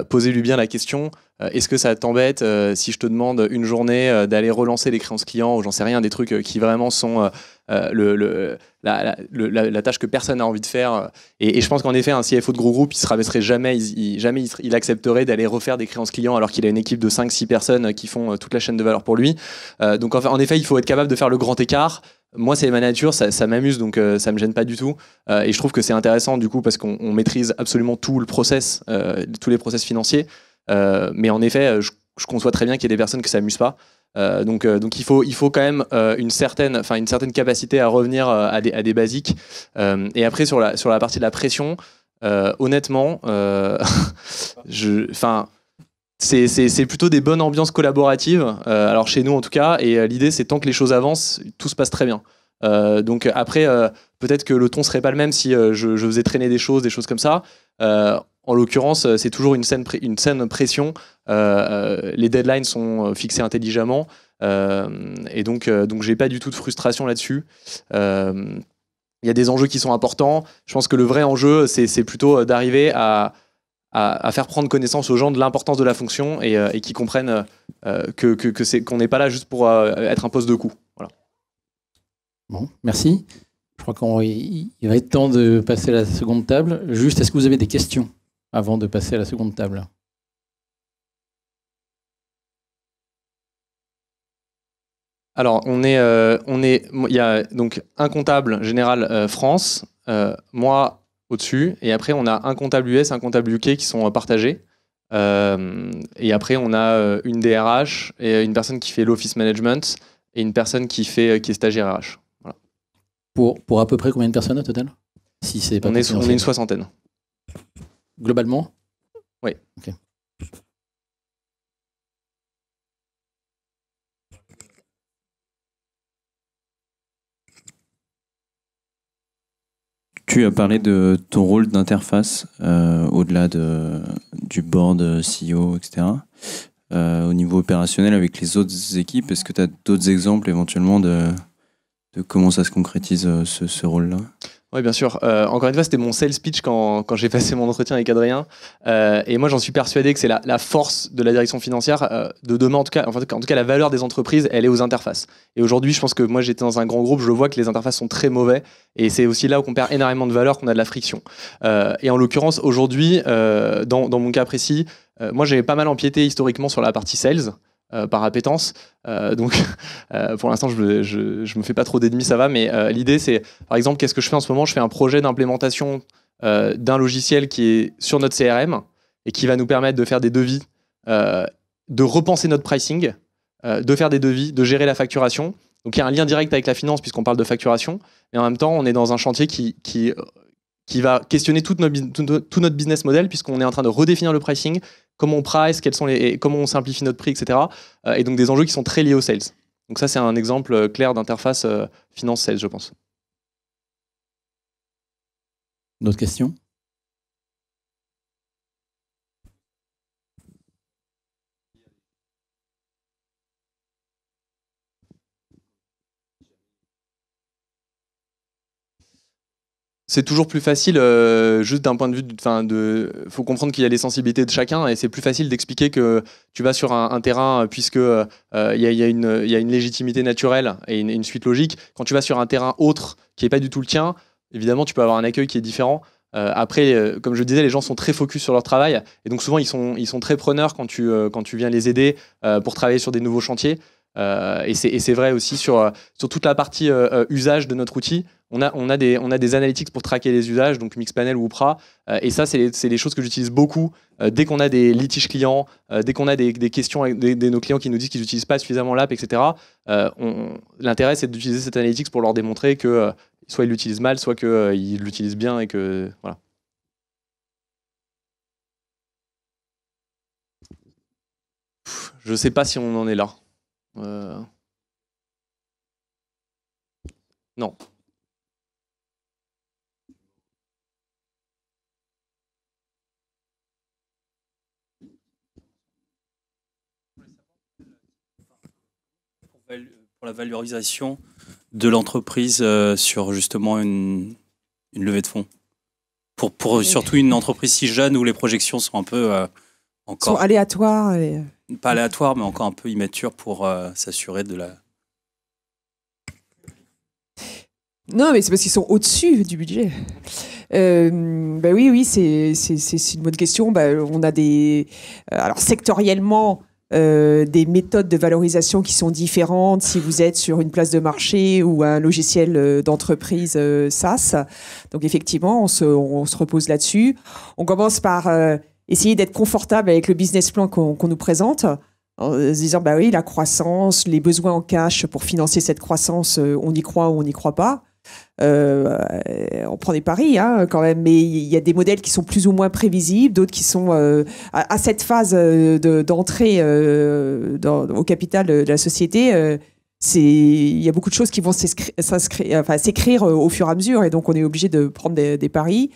posez-lui bien la question, est-ce que ça t'embête si je te demande une journée d'aller relancer les créances clients ou j'en sais rien, des trucs qui vraiment sont la tâche que personne n'a envie de faire. Et je pense qu'en effet, un CFO de gros groupe, il se rabaisserait jamais, il accepterait d'aller refaire des créances clients alors qu'il a une équipe de 5-6 personnes qui font toute la chaîne de valeur pour lui. Donc en effet, il faut être capable de faire le grand écart. Moi, c'est ma nature, ça m'amuse, donc ça me gêne pas du tout. Et je trouve que c'est intéressant du coup parce qu'on maîtrise absolument tout le process, tous les process financiers. Mais en effet, je conçois très bien qu'il y ait des personnes que ça amuse pas. Donc il faut quand même une certaine capacité à revenir à des basiques. Et après sur la partie de la pression, honnêtement, c'est plutôt des bonnes ambiances collaboratives. Alors chez nous en tout cas, et l'idée c'est tant que les choses avancent, tout se passe très bien. Donc après, peut-être que le ton serait pas le même si je faisais traîner des choses comme ça. En l'occurrence, c'est toujours une saine pression. Les deadlines sont fixés intelligemment. Et donc j'ai pas du tout de frustration là-dessus. Il y a des enjeux qui sont importants. Je pense que le vrai enjeu, c'est plutôt d'arriver à faire prendre connaissance aux gens de l'importance de la fonction et qu'ils comprennent qu'on n'est pas là juste pour être un poste de coût. Voilà. Bon, merci. Je crois qu'il va être temps de passer à la seconde table. Juste, est-ce que vous avez des questions avant de passer à la seconde table? Alors, il y a donc un comptable général France, moi au-dessus, et après on a un comptable US, un comptable UK qui sont partagés. Et après on a une DRH et une personne qui fait l'office management et une personne qui est stagiaire RH. Voilà. Pour à peu près combien de personnes au total? Si c'est pas on est une soixantaine. Globalement? Oui. Okay. Tu as parlé de ton rôle d'interface au-delà du board CEO, etc. Au niveau opérationnel avec les autres équipes, est-ce que tu as d'autres exemples éventuellement de comment ça se concrétise ce rôle-là? Oui, bien sûr. Encore une fois, c'était mon sales pitch quand j'ai passé mon entretien avec Adrien. Et moi, j'en suis persuadé que c'est la force de la direction financière de demain. En tout cas, la valeur des entreprises, elle est aux interfaces. Et aujourd'hui, je pense que moi, j'étais dans un grand groupe, je vois que les interfaces sont très mauvais. Et c'est aussi là où on perd énormément de valeur, qu'on a de la friction. Et en l'occurrence, aujourd'hui, dans mon cas précis, moi, j'avais pas mal empiété historiquement sur la partie sales. Par appétence. Donc, pour l'instant, je me fais pas trop d'ennemis, ça va. Mais l'idée, c'est, par exemple, qu'est-ce que je fais en ce moment? Je fais un projet d'implémentation d'un logiciel qui est sur notre CRM et qui va nous permettre de faire des devis, de repenser notre pricing, de faire des devis, de gérer la facturation. Donc, il y a un lien direct avec la finance puisqu'on parle de facturation. Mais en même temps, on est dans un chantier qui va questionner tout notre business model puisqu'on est en train de redéfinir le pricing, comment on price, comment on simplifie notre prix, etc. Et donc des enjeux qui sont très liés aux sales. Donc ça, c'est un exemple clair d'interface finance-sales, je pense. D'autres questions? C'est toujours plus facile, juste d'un point de vue, faut comprendre qu'il y a les sensibilités de chacun et c'est plus facile d'expliquer que tu vas sur un terrain puisque il y a une légitimité naturelle et une suite logique. Quand tu vas sur un terrain autre qui n'est pas du tout le tien, évidemment, tu peux avoir un accueil qui est différent. Après, comme je le disais, les gens sont très focus sur leur travail et donc souvent ils sont très preneurs quand tu viens les aider pour travailler sur des nouveaux chantiers. Et c'est vrai aussi sur toute la partie usage de notre outil. On a des analytics pour traquer les usages, donc Mixpanel ou Oupra. Et ça, c'est les choses que j'utilise beaucoup dès qu'on a des litiges clients, dès qu'on a des questions avec nos clients qui nous disent qu'ils n'utilisent pas suffisamment l'app, etc. L'intérêt, c'est d'utiliser cette analytics pour leur démontrer que soit ils l'utilisent mal, soit qu'ils l'utilisent bien et que voilà. Je ne sais pas si on en est là. Non. Pour la valorisation de l'entreprise sur justement une une levée de fonds pour surtout une entreprise si jeune où les projections sont un peu encore sont aléatoires. pas aléatoires, mais encore un peu immatures pour s'assurer de la. Non, mais c'est parce qu'ils sont au-dessus du budget. Oui, c'est une bonne question. On a alors sectoriellement, des méthodes de valorisation qui sont différentes si vous êtes sur une place de marché ou un logiciel d'entreprise SaaS. Donc effectivement, on se repose là-dessus. On commence par essayer d'être confortable avec le business plan qu'on nous présente, en se disant, oui, la croissance, les besoins en cash pour financer cette croissance, on y croit ou on n'y croit pas. On prend des paris quand même, mais il y a des modèles qui sont plus ou moins prévisibles, d'autres qui sont à cette phase d'entrée au capital de la société. Il y a beaucoup de choses qui vont s'écrire au fur et à mesure, et donc on est obligé de prendre des paris.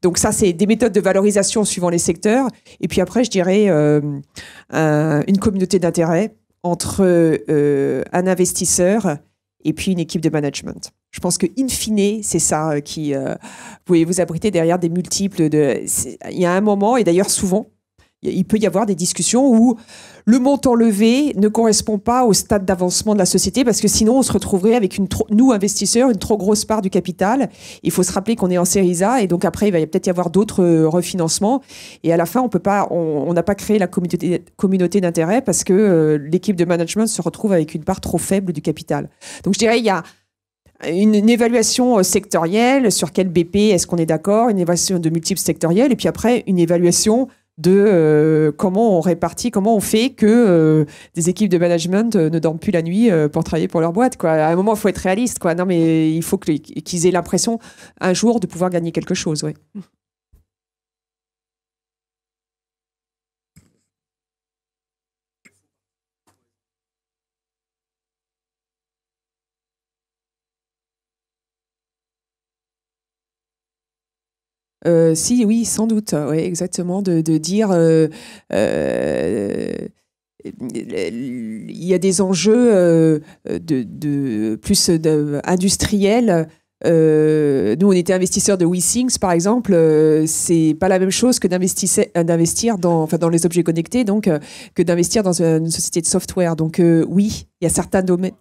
Donc ça, c'est des méthodes de valorisation suivant les secteurs. Et puis après, je dirais une communauté d'intérêt entre un investisseur et puis une équipe de management. Je pense que in fine, c'est ça qui vous pouvez vous abriter derrière des multiples il y a un moment, et d'ailleurs souvent, il peut y avoir des discussions où le montant levé ne correspond pas au stade d'avancement de la société, parce que sinon on se retrouverait avec nous investisseurs, une trop grosse part du capital. Il faut se rappeler qu'on est en série A, et donc après il va peut-être y avoir d'autres refinancements, et à la fin on n'a pas créé la communauté d'intérêt parce que l'équipe de management se retrouve avec une part trop faible du capital. Donc je dirais il y a une évaluation sectorielle sur quel BP est-ce qu'on est d'accord, une évaluation de multiples sectoriels, et puis après une évaluation de comment on répartit, comment on fait que des équipes de management ne dorment plus la nuit pour travailler pour leur boîte, quoi. À un moment, il faut être réaliste, quoi. Non, mais il faut qu'ils aient l'impression un jour de pouvoir gagner quelque chose, ouais. Oui, sans doute, ouais, exactement, de dire il y a des enjeux plus industriels. Nous, on était investisseurs de WeThings, par exemple. C'est pas la même chose que d'investir dans les objets connectés, donc que d'investir dans une société de software. Donc oui, il y a certains domaines.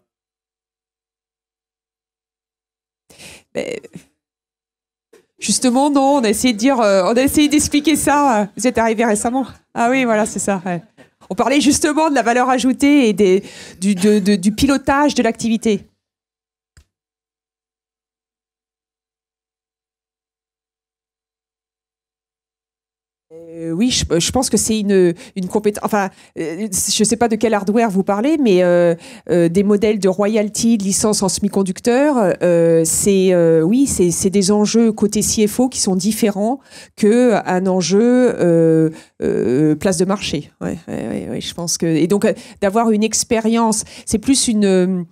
Justement, non, on a essayé d'expliquer ça. Vous êtes arrivé récemment. Ah oui, voilà, c'est ça. Ouais. On parlait justement de la valeur ajoutée et du pilotage de l'activité. Oui, je pense que c'est une compétence. Enfin, je ne sais pas de quel hardware vous parlez, mais des modèles de royalty, de licence en semi-conducteur, c'est des enjeux côté CFO qui sont différents qu'un enjeu place de marché. Ouais, je pense que, et donc d'avoir une expérience, c'est plus une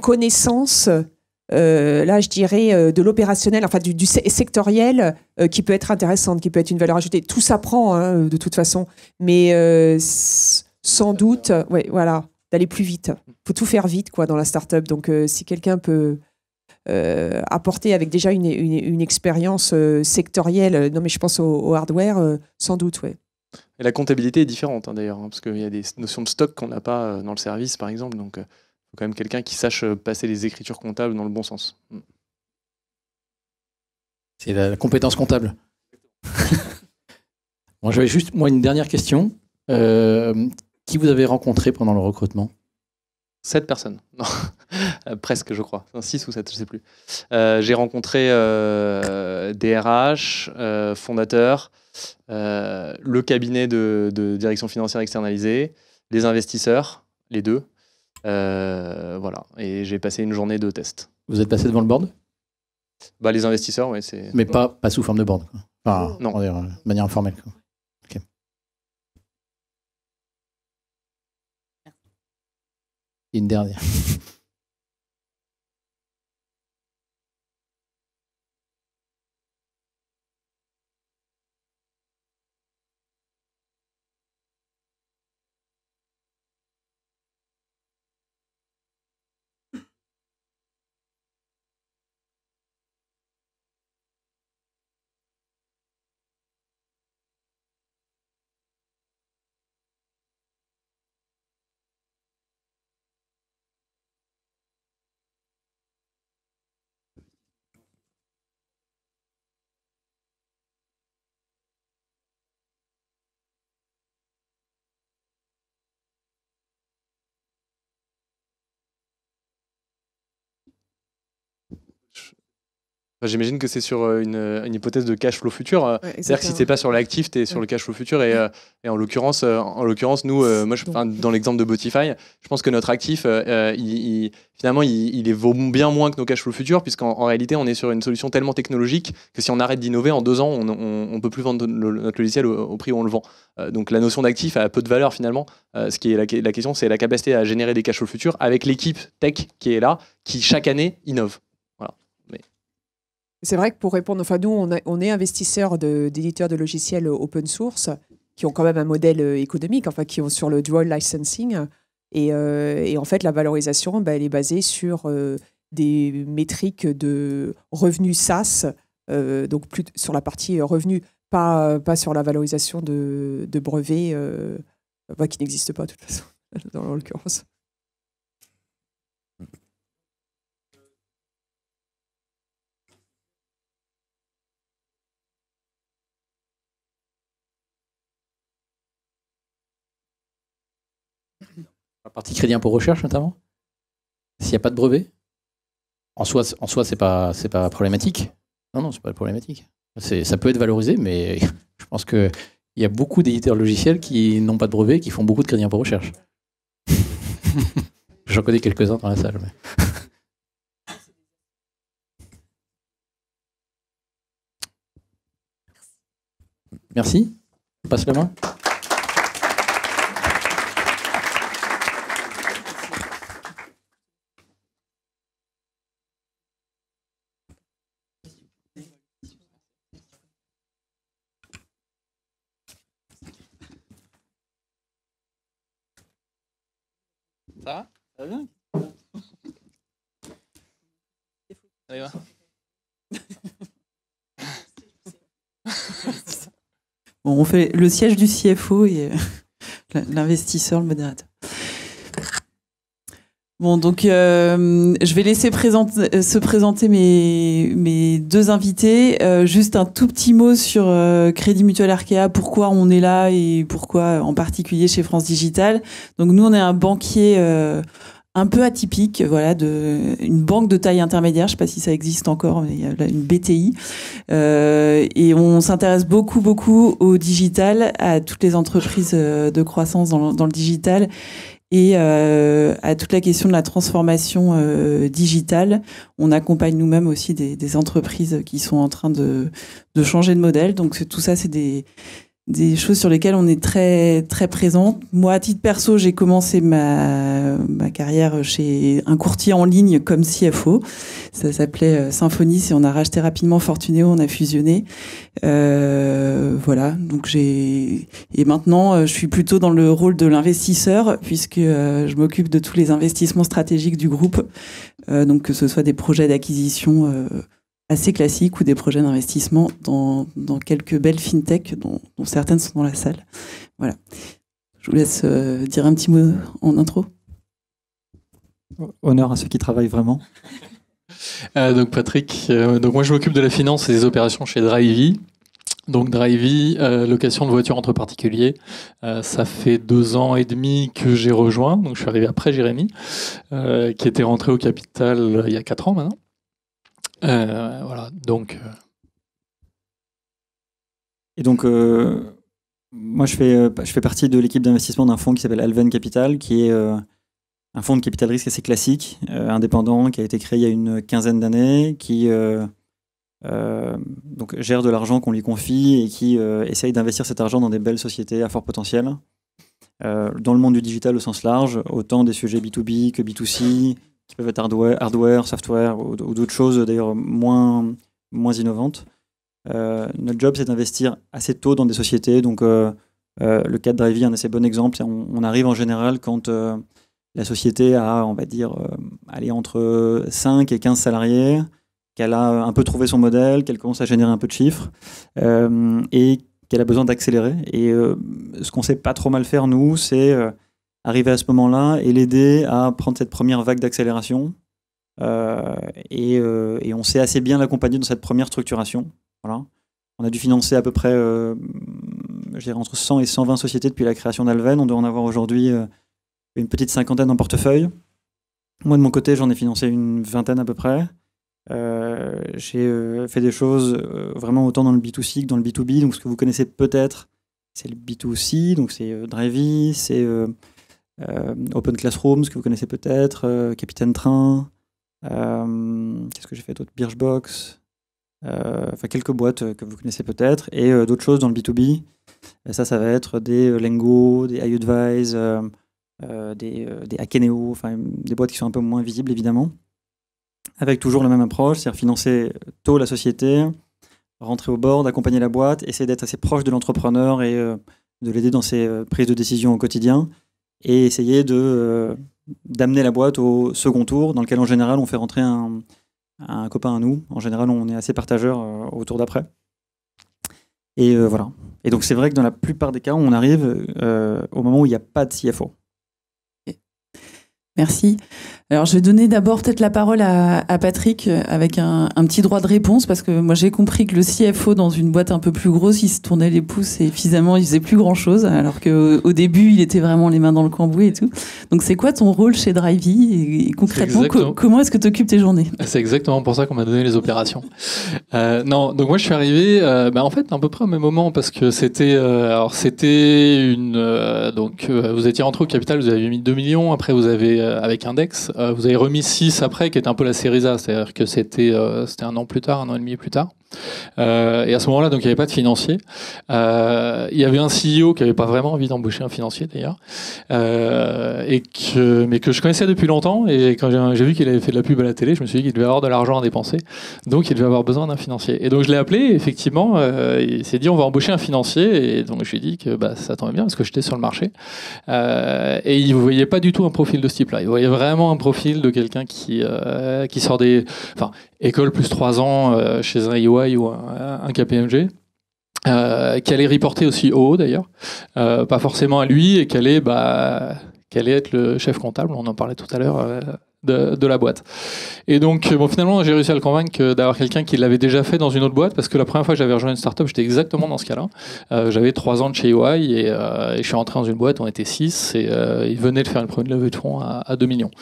connaissance. Là, je dirais de l'opérationnel, enfin du sectoriel, qui peut être intéressante, qui peut être une valeur ajoutée. Tout s'apprend, de toute façon, mais sans doute, ouais, voilà, d'aller plus vite. Il faut tout faire vite, quoi, dans la start-up. Donc, si quelqu'un peut apporter avec déjà une expérience sectorielle, non, mais je pense au hardware, sans doute, ouais. Et la comptabilité est différente, d'ailleurs, parce qu'il y a des notions de stock qu'on n'a pas dans le service, par exemple. Donc, quand même quelqu'un qui sache passer les écritures comptables dans le bon sens. C'est la compétence comptable. Bon, j'avais juste une dernière question. Qui vous avez rencontré pendant le recrutement? 7 personnes. Non. Presque, je crois. 6 ou 7, je ne sais plus. J'ai rencontré DRH, fondateur, le cabinet de direction financière externalisée, les investisseurs, les deux. Voilà, et j'ai passé une journée de test. Vous êtes passé devant le board? Les investisseurs, oui. C'est... Mais pas sous forme de board, quoi. Enfin, non. De manière informelle, quoi. Okay. Une dernière. J'imagine que c'est sur une hypothèse de cash flow futur. C'est-à-dire que si tu n'es pas sur l'actif, tu es sur le cash flow futur. Et en l'occurrence, nous, dans l'exemple de Botify, je pense que notre actif, finalement, il vaut bien moins que nos cash flow futurs, puisqu'en réalité, on est sur une solution tellement technologique que si on arrête d'innover, en 2 ans, on ne peut plus vendre notre logiciel au prix où on le vend. Donc la notion d'actif a peu de valeur finalement. Ce qui est la question, c'est la capacité à générer des cash flow futurs avec l'équipe tech qui est là, qui chaque année innove. C'est vrai que pour répondre, nous, on est investisseurs d'éditeurs de logiciels open source qui ont quand même un modèle économique, qui ont sur le dual licensing. Et en fait, la valorisation, elle est basée sur des métriques de revenus SaaS, donc plus sur la partie revenus, pas sur la valorisation de brevets qui n'existent pas de toute façon, dans l'occurrence. La partie crédit impôt recherche notamment, s'il n'y a pas de brevet, en soi c'est pas problématique. Non, c'est pas problématique. Ça peut être valorisé, mais je pense qu'il y a beaucoup d'éditeurs logiciels qui n'ont pas de brevet, qui font beaucoup de crédit impôt recherche. J'en connais quelques-uns dans la salle. Mais... Merci. On passe la main. Ça va bien? Ça va. Bon, on fait le siège du CFO et l'investisseur, le modérateur. Bon, donc je vais laisser se présenter mes 2 invités. Juste un tout petit mot sur Crédit Mutuel Arkea, pourquoi on est là et pourquoi en particulier chez France Digital. Donc nous, on est un banquier un peu atypique, une banque de taille intermédiaire, je ne sais pas si ça existe encore, mais il y a une BTI. Et on s'intéresse beaucoup au digital, à toutes les entreprises de croissance dans le digital, et à toute la question de la transformation digitale. On accompagne nous-mêmes aussi des entreprises qui sont en train de changer de modèle. Donc tout ça, c'est des choses sur lesquelles on est très très présent. Moi, à titre perso, j'ai commencé ma carrière chez un courtier en ligne comme CFO. Ça s'appelait Symphonis et on a racheté rapidement Fortuneo, on a fusionné. Voilà. Donc et maintenant, je suis plutôt dans le rôle de l'investisseur puisque je m'occupe de tous les investissements stratégiques du groupe. Donc que ce soit des projets d'acquisition assez classiques ou des projets d'investissement dans quelques belles fintech dont certaines sont dans la salle. Voilà. Je vous laisse dire un petit mot en intro. Honneur à ceux qui travaillent vraiment. Donc Patrick, donc moi je m'occupe de la finance et des opérations chez Drivey. Donc Drivey, location de voitures entre particuliers. Ça fait 2 ans et demi que j'ai rejoint. Donc je suis arrivé après Jérémy, qui était rentré au capital il y a 4 ans maintenant. Voilà, donc. Et donc, moi, je fais partie de l'équipe d'investissement d'un fonds qui s'appelle Alven Capital, qui est un fonds de capital risque assez classique, indépendant, qui a été créé il y a une 15aine d'années, qui donc gère de l'argent qu'on lui confie et qui essaye d'investir cet argent dans des belles sociétés à fort potentiel, dans le monde du digital au sens large, autant des sujets B2B que B2C, qui peuvent être hardware, software ou d'autres choses d'ailleurs moins innovantes. Notre job, c'est d'investir assez tôt dans des sociétés. Donc, le cas de Drivey est un assez bon exemple. On arrive en général quand la société a, on va dire, entre 5 et 15 salariés, qu'elle a un peu trouvé son modèle, qu'elle commence à générer un peu de chiffres et qu'elle a besoin d'accélérer. Et ce qu'on sait pas trop mal faire, nous, c'est arriver à ce moment-là et l'aider à prendre cette première vague d'accélération. Et on sait assez bien l'accompagner dans cette première structuration. Voilà. On a dû financer à peu près je dirais entre 100 et 120 sociétés depuis la création d'Alven. On doit en avoir aujourd'hui une petite 50aine en portefeuille. Moi, de mon côté, j'en ai financé une 20aine à peu près. J'ai fait des choses vraiment autant dans le B2C que dans le B2B. Donc, ce que vous connaissez peut-être, c'est le B2C. Donc, c'est Drivey, c'est Open Classroom, ce que vous connaissez peut-être, Capitaine Train. Qu'est-ce que j'ai fait d'autre? Birchbox. Enfin, quelques boîtes que vous connaissez peut-être. Et d'autres choses dans le B2B. Ça va être des Lengo, des iAdvise, des Akeneo, enfin, des boîtes qui sont un peu moins visibles, évidemment. Avec toujours la même approche, c'est-à-dire financer tôt la société, rentrer au board, accompagner la boîte, essayer d'être assez proche de l'entrepreneur et de l'aider dans ses prises de décision au quotidien, et essayer d'amener la boîte au second tour, dans lequel en général on fait rentrer un copain à nous. En général, on est assez partageurs au tour d'après. Et voilà. Et donc c'est vrai que dans la plupart des cas, on arrive au moment où il n'y a pas de CFO. Merci. Alors, je vais donner d'abord peut-être la parole à Patrick avec un petit droit de réponse, parce que moi, j'ai compris que le CFO dans une boîte un peu plus grosse, il se tournait les pouces et finalement, il faisait plus grand-chose, alors qu'au début, il était vraiment les mains dans le cambouis et tout. Donc, c'est quoi ton rôle chez Drivey et concrètement, comment est-ce que tu occupes tes journées? C'est exactement pour ça qu'on m'a donné les opérations. Non, donc moi, je suis arrivé, en fait, à peu près au même moment, parce que c'était vous étiez rentré au capital, vous avez mis 2 millions, après vous avez avec Index, vous avez remis 6 après, qui était un peu la série A, c'est-à-dire que c'était 1 an plus tard, 1 an et demi plus tard. Et à ce moment-là, donc il n'y avait pas de financier. Il y avait un CEO qui n'avait pas vraiment envie d'embaucher un financier d'ailleurs, mais que je connaissais depuis longtemps. Et quand j'ai vu qu'il avait fait de la pub à la télé, je me suis dit qu'il devait avoir de l'argent à dépenser, donc il devait avoir besoin d'un financier. Et donc je l'ai appelé. Et effectivement, il s'est dit on va embaucher un financier. Et donc je lui ai dit que ça tombait bien parce que j'étais sur le marché. Et il ne voyait pas du tout un profil de ce type-là. Il voyait vraiment un profil de quelqu'un qui sort école plus 3 ans chez un EY ou un KPMG, qui allait reporter aussi au haut d'ailleurs, pas forcément à lui, et qui allait être le chef comptable, on en parlait tout à l'heure, de la boîte. Et donc finalement j'ai réussi à le convaincre d'avoir quelqu'un qui l'avait déjà fait dans une autre boîte, parce que la première fois que j'avais rejoint une startup, j'étais exactement dans ce cas-là. J'avais 3 ans de chez EY et je suis rentré dans une boîte, on était 6 et ils venaient de faire une première levée de fonds à 2 millions.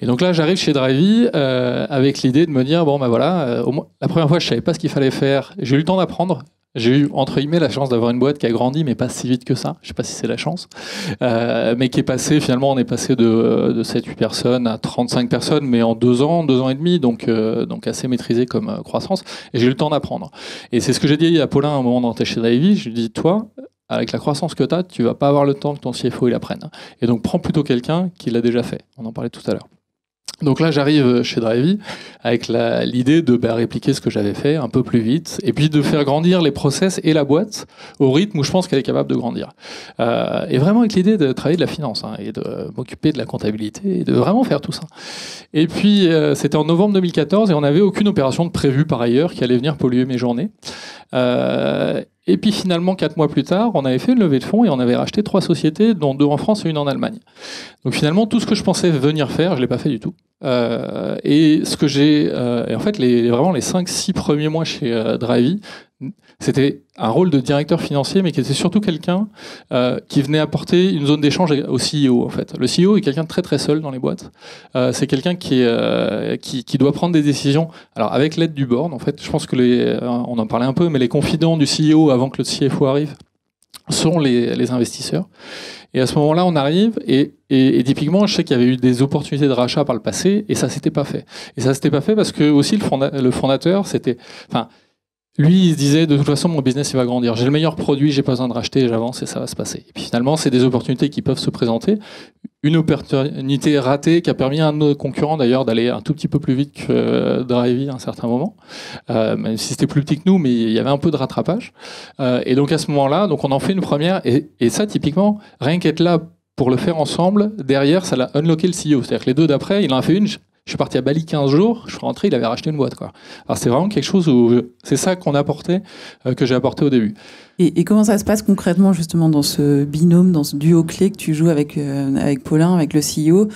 Et donc là j'arrive chez Drivey avec l'idée de me dire la première fois je savais pas ce qu'il fallait faire, j'ai eu le temps d'apprendre. J'ai eu, entre guillemets, la chance d'avoir une boîte qui a grandi, mais pas si vite que ça. Je sais pas si c'est la chance. Mais qui est passé, finalement, on est passé de 7-8 personnes à 35 personnes, mais en 2 ans et demi, donc assez maîtrisé comme croissance. Et j'ai eu le temps d'apprendre. Et c'est ce que j'ai dit à Paulin à un moment dans tes chez Drivey. Je lui ai dit, toi, avec la croissance que tu as, tu vas pas avoir le temps que ton CFO il apprenne. Et donc, prends plutôt quelqu'un qui l'a déjà fait. On en parlait tout à l'heure. Donc là, j'arrive chez Drivey avec l'idée de répliquer ce que j'avais fait un peu plus vite, et puis de faire grandir les process et la boîte au rythme où je pense qu'elle est capable de grandir. Et vraiment avec l'idée de travailler de la finance et de m'occuper de la comptabilité et de vraiment faire tout ça. Et puis, c'était en novembre 2014 et on n'avait aucune opération de prévue par ailleurs qui allait venir polluer mes journées. Et puis finalement, 4 mois plus tard, on avait fait une levée de fonds et on avait racheté 3 sociétés, dont 2 en France et 1 en Allemagne. Donc finalement, tout ce que je pensais venir faire, je ne l'ai pas fait du tout. Et ce que j'ai... en fait, vraiment les 5-6 premiers mois chez Drivey, c'était un rôle de directeur financier, mais qui était surtout quelqu'un qui venait apporter une zone d'échange au CEO. En fait, le CEO est quelqu'un de très très seul dans les boîtes. C'est quelqu'un qui doit prendre des décisions. Alors avec l'aide du board, en fait, je pense que on en parlait un peu, mais les confidents du CEO avant que le CFO arrive sont les investisseurs. Et à ce moment-là, on arrive et typiquement, je sais qu'il y avait eu des opportunités de rachat par le passé et ça s'était pas fait. Et ça s'était pas fait parce que aussi le fondateur, lui, il se disait, de toute façon, mon business, il va grandir. J'ai le meilleur produit, j'ai pas besoin de racheter, j'avance et ça va se passer. Et puis finalement, c'est des opportunités qui peuvent se présenter. Une opportunité ratée qui a permis à un de nos concurrents, d'ailleurs, d'aller un tout petit peu plus vite que Drivey à un certain moment. Même si c'était plus petit que nous, mais il y avait un peu de rattrapage. Et donc, à ce moment-là, donc on en fait une première. Et ça, typiquement, rien qu'être là pour le faire ensemble, derrière, ça l'a unlocké le CEO. C'est-à-dire que les 2 d'après, il en a fait une. Je suis parti à Bali 15 jours, je suis rentré, il avait racheté une boîte, quoi. Alors c'est vraiment quelque chose où c'est ça qu'on a apporté, que j'ai apporté au début. Et comment ça se passe concrètement justement dans ce binôme, dans ce duo clé que tu joues avec Paulin, avec le CEO?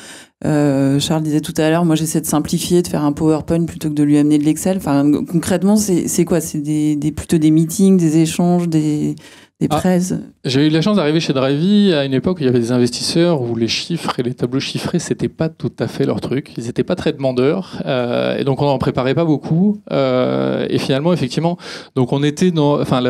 Charles disait tout à l'heure, moi j'essaie de simplifier, de faire un PowerPoint plutôt que de lui amener de l'Excel. Enfin, concrètement, c'est quoi? C'est plutôt des meetings, des échanges, des des prêts. J'ai eu la chance d'arriver chez Drivey à une époque où il y avait des investisseurs où les chiffres et les tableaux chiffrés, c'était pas tout à fait leur truc. Ils n'étaient pas très demandeurs. Et donc, on n'en préparait pas beaucoup. Et finalement, effectivement, donc on était dans... Enfin,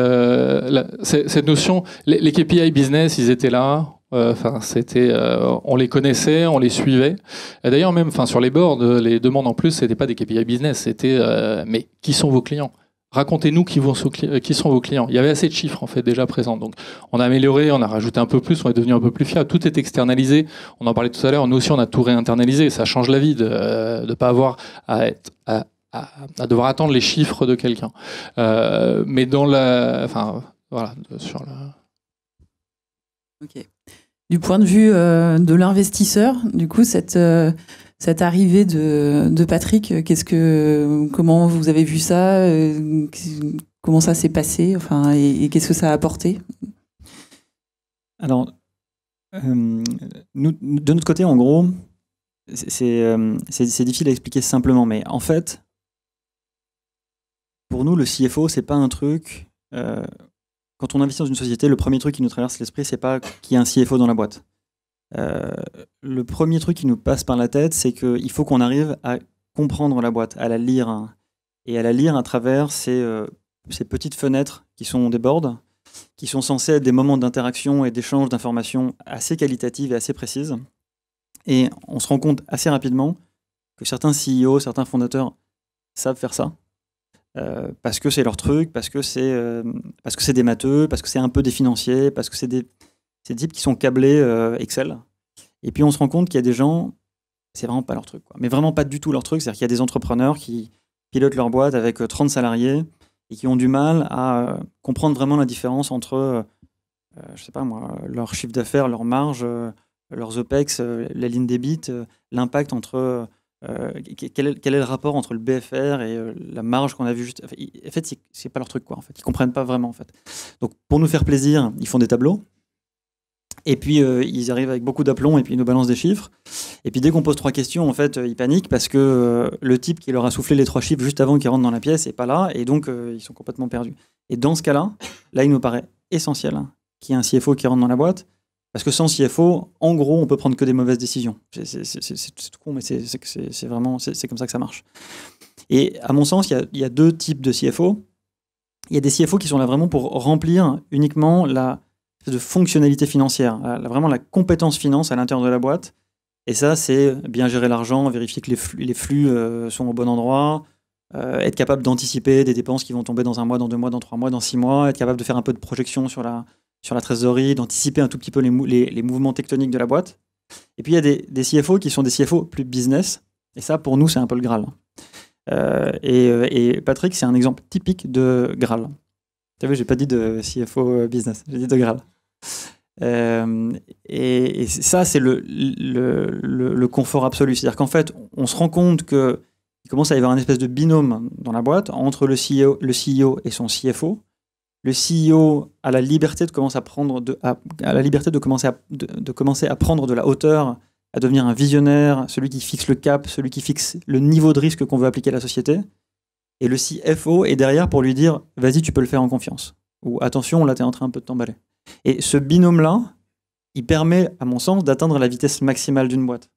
cette notion... Les KPI business, ils étaient là. On les connaissait, on les suivait. Et d'ailleurs, même sur les boards, les demandes en plus, c'était pas des KPI business. C'était mais qui sont vos clients ? Racontez-nous qui sont vos clients. Il y avait assez de chiffres en fait déjà présents. Donc on a amélioré, on a rajouté un peu plus, on est devenu un peu plus fiable. Tout est externalisé. On en parlait tout à l'heure. Nous aussi, on a tout réinternalisé. Ça change la vie de ne pas avoir à devoir attendre les chiffres de quelqu'un. Mais dans sur la. Ok. Du point de vue de l'investisseur, du coup, cette arrivée de Patrick, comment vous avez vu ça, comment ça s'est passé, et qu'est-ce que ça a apporté ? Alors, nous, de notre côté, en gros, c'est difficile à expliquer simplement, mais en fait, pour nous, le CFO, c'est pas un truc. Quand on investit dans une société, le premier truc qui nous traverse l'esprit, c'est pas qu'il y a un CFO dans la boîte. Le premier truc qui nous passe par la tête, c'est qu'il faut qu'on arrive à comprendre la boîte, à la lire, et à la lire à travers ces petites fenêtres qui sont des boards, qui sont censés être des moments d'interaction et d'échange d'informations assez qualitatives et assez précises. Et on se rend compte assez rapidement que certains CEO, certains fondateurs savent faire ça, parce que c'est leur truc, parce que c'est des matheux, parce que c'est un peu des financiers, parce que c'est des types qui sont câblés Excel. Et puis on se rend compte qu'il y a des gens, c'est vraiment pas leur truc, quoi. Mais vraiment pas du tout leur truc. C'est-à-dire qu'il y a des entrepreneurs qui pilotent leur boîte avec 30 salariés et qui ont du mal à comprendre vraiment la différence entre, je sais pas moi, leur chiffre d'affaires, leur marge, leurs OPEX, la ligne débit, l'impact entre... quel est le rapport entre le BFR et la marge qu'on a vu juste... En fait, c'est pas leur truc, quoi. En fait, ils comprennent pas vraiment, en fait. Donc, pour nous faire plaisir, ils font des tableaux. Et puis, ils arrivent avec beaucoup d'aplomb et puis ils nous balancent des chiffres. Et puis, dès qu'on pose 3 questions, en fait, ils paniquent parce que le type qui leur a soufflé les 3 chiffres juste avant qu'ils rentrent dans la pièce n'est pas là. Et donc, ils sont complètement perdus. Et dans ce cas-là, il nous paraît essentiel qu'il y ait un CFO qui rentre dans la boîte. Parce que sans CFO, en gros, on peut prendre que des mauvaises décisions. C'est tout con, mais c'est vraiment comme ça que ça marche. Et à mon sens, il y a 2 types de CFO. Il y a des CFO qui sont là vraiment pour remplir uniquement la de fonctionnalité financière, vraiment la compétence finance à l'intérieur de la boîte. Et ça, c'est bien gérer l'argent, vérifier que les flux sont au bon endroit, être capable d'anticiper des dépenses qui vont tomber dans 1 mois, dans 2 mois, dans 3 mois, dans 6 mois, être capable de faire un peu de projection sur la trésorerie, d'anticiper un tout petit peu les mouvements tectoniques de la boîte. Et puis il y a des CFO qui sont des CFO plus business. Et ça, pour nous, c'est un peu le Graal. Et Patrick, c'est un exemple typique de Graal. Tu as vu, j'ai pas dit de CFO business, j'ai dit de Graal. Et ça, c'est le confort absolu. C'est-à-dire qu'en fait, on se rend compte qu'il commence à y avoir une espèce de binôme dans la boîte entre le CEO et son CFO. Le CEO a la liberté de commencer à prendre de la hauteur, à devenir un visionnaire, celui qui fixe le cap, celui qui fixe le niveau de risque qu'on veut appliquer à la société. Et le CFO est derrière pour lui dire « Vas-y, tu peux le faire en confiance ». Ou « Attention, là, tu es en train un peu de t'emballer ». Et ce binôme-là, il permet, à mon sens, d'atteindre la vitesse maximale d'une boîte.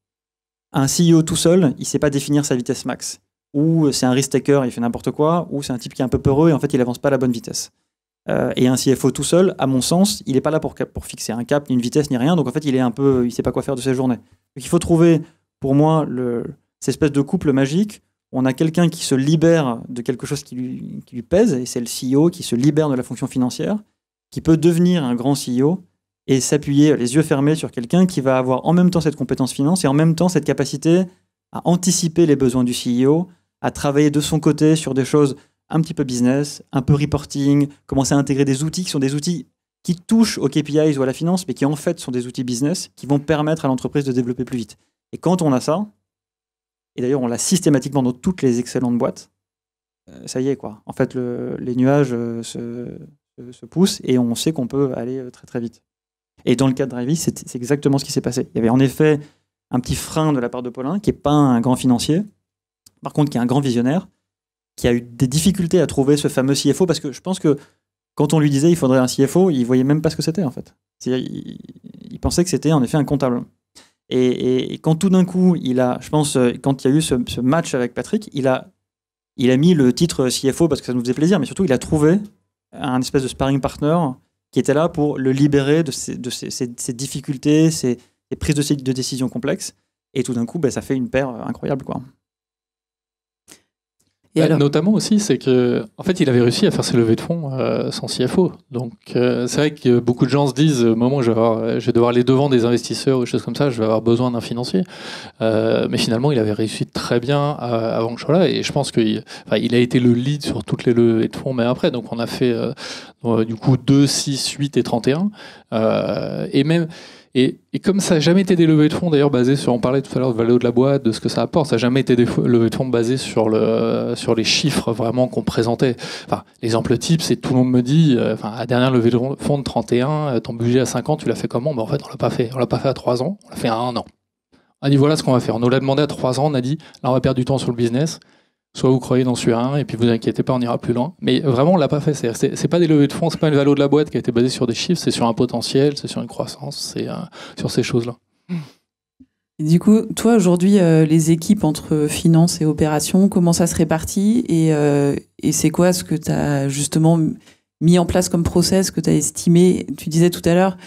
Un CEO tout seul, il ne sait pas définir sa vitesse max. Ou c'est un risk-taker, il fait n'importe quoi, ou c'est un type qui est un peu peureux et en fait, il n'avance pas à la bonne vitesse. Et un CFO tout seul, à mon sens, il n'est pas là pour fixer un cap, ni une vitesse, ni rien. Donc en fait, il ne sait pas quoi faire de ses journées. Donc il faut trouver, pour moi, cette espèce de couple magique. On a quelqu'un qui se libère de quelque chose qui lui pèse, et c'est le CEO qui se libère de la fonction financière, qui peut devenir un grand CEO et s'appuyer les yeux fermés sur quelqu'un qui va avoir en même temps cette compétence finance et en même temps cette capacité à anticiper les besoins du CEO, à travailler de son côté sur des choses un petit peu business, un peu reporting, commencer à intégrer des outils qui sont des outils qui touchent aux KPIs ou à la finance, mais qui en fait sont des outils business qui vont permettre à l'entreprise de développer plus vite. Et quand on a ça, et d'ailleurs on l'a systématiquement dans toutes les excellentes boîtes, ça y est quoi. En fait, les nuages se poussent et on sait qu'on peut aller très très vite. Et dans le cas de Drivey, c'est exactement ce qui s'est passé. Il y avait en effet un petit frein de la part de Paulin, qui n'est pas un grand financier, par contre qui est un grand visionnaire, qui a eu des difficultés à trouver ce fameux CFO, parce que je pense que quand on lui disait il faudrait un CFO, il voyait même pas ce que c'était en fait. C'est-à-dire, il pensait que c'était en effet un comptable. Et quand tout d'un coup, je pense, quand il y a eu ce match avec Patrick, il a mis le titre CFO parce que ça nous faisait plaisir, mais surtout il a trouvé un espèce de sparring partner qui était là pour le libérer de ses difficultés, ses prises de décision complexes. Et tout d'un coup, ça fait une paire incroyable, quoi. Notamment aussi, c'est que en fait, il avait réussi à faire ses levées de fonds sans CFO. Donc, c'est vrai que beaucoup de gens se disent, au moment où je vais devoir aller devant des investisseurs ou des choses comme ça, je vais avoir besoin d'un financier. Mais finalement, il avait réussi très bien avant que je sois là. Et je pense qu'il a été le lead sur toutes les levées de fonds, mais après. Donc, on a fait du coup 2, 6, 8 et 31. Et même... Et comme ça n'a jamais été des levées de fonds, d'ailleurs, basées sur, on parlait tout à l'heure de valeur de la boîte, de ce que ça apporte, ça n'a jamais été des levées de fonds basées sur les chiffres vraiment qu'on présentait. Enfin, l'exemple type, c'est tout le monde me dit, la dernière levée de fonds de 31, ton budget à 5 ans, tu l'as fait comment ? En fait, on l'a pas fait. On l'a pas fait à 3 ans, on l'a fait à 1 an. On a dit, voilà ce qu'on va faire. On nous l'a demandé à 3 ans, on a dit, là, on va perdre du temps sur le business. Soit vous croyez dans celui-là 1 et puis vous inquiétez pas, on ira plus loin. Mais vraiment, on l'a pas fait. C'est pas des levées de fonds, c'est pas une valeur de la boîte qui a été basée sur des chiffres, c'est sur un potentiel, c'est sur une croissance, c'est sur ces choses-là. Et du coup, toi aujourd'hui, les équipes entre finance et opération, comment ça se répartit et c'est quoi ce que tu as justement mis en place comme process, que tu as estimé ? Tu disais tout à l'heure,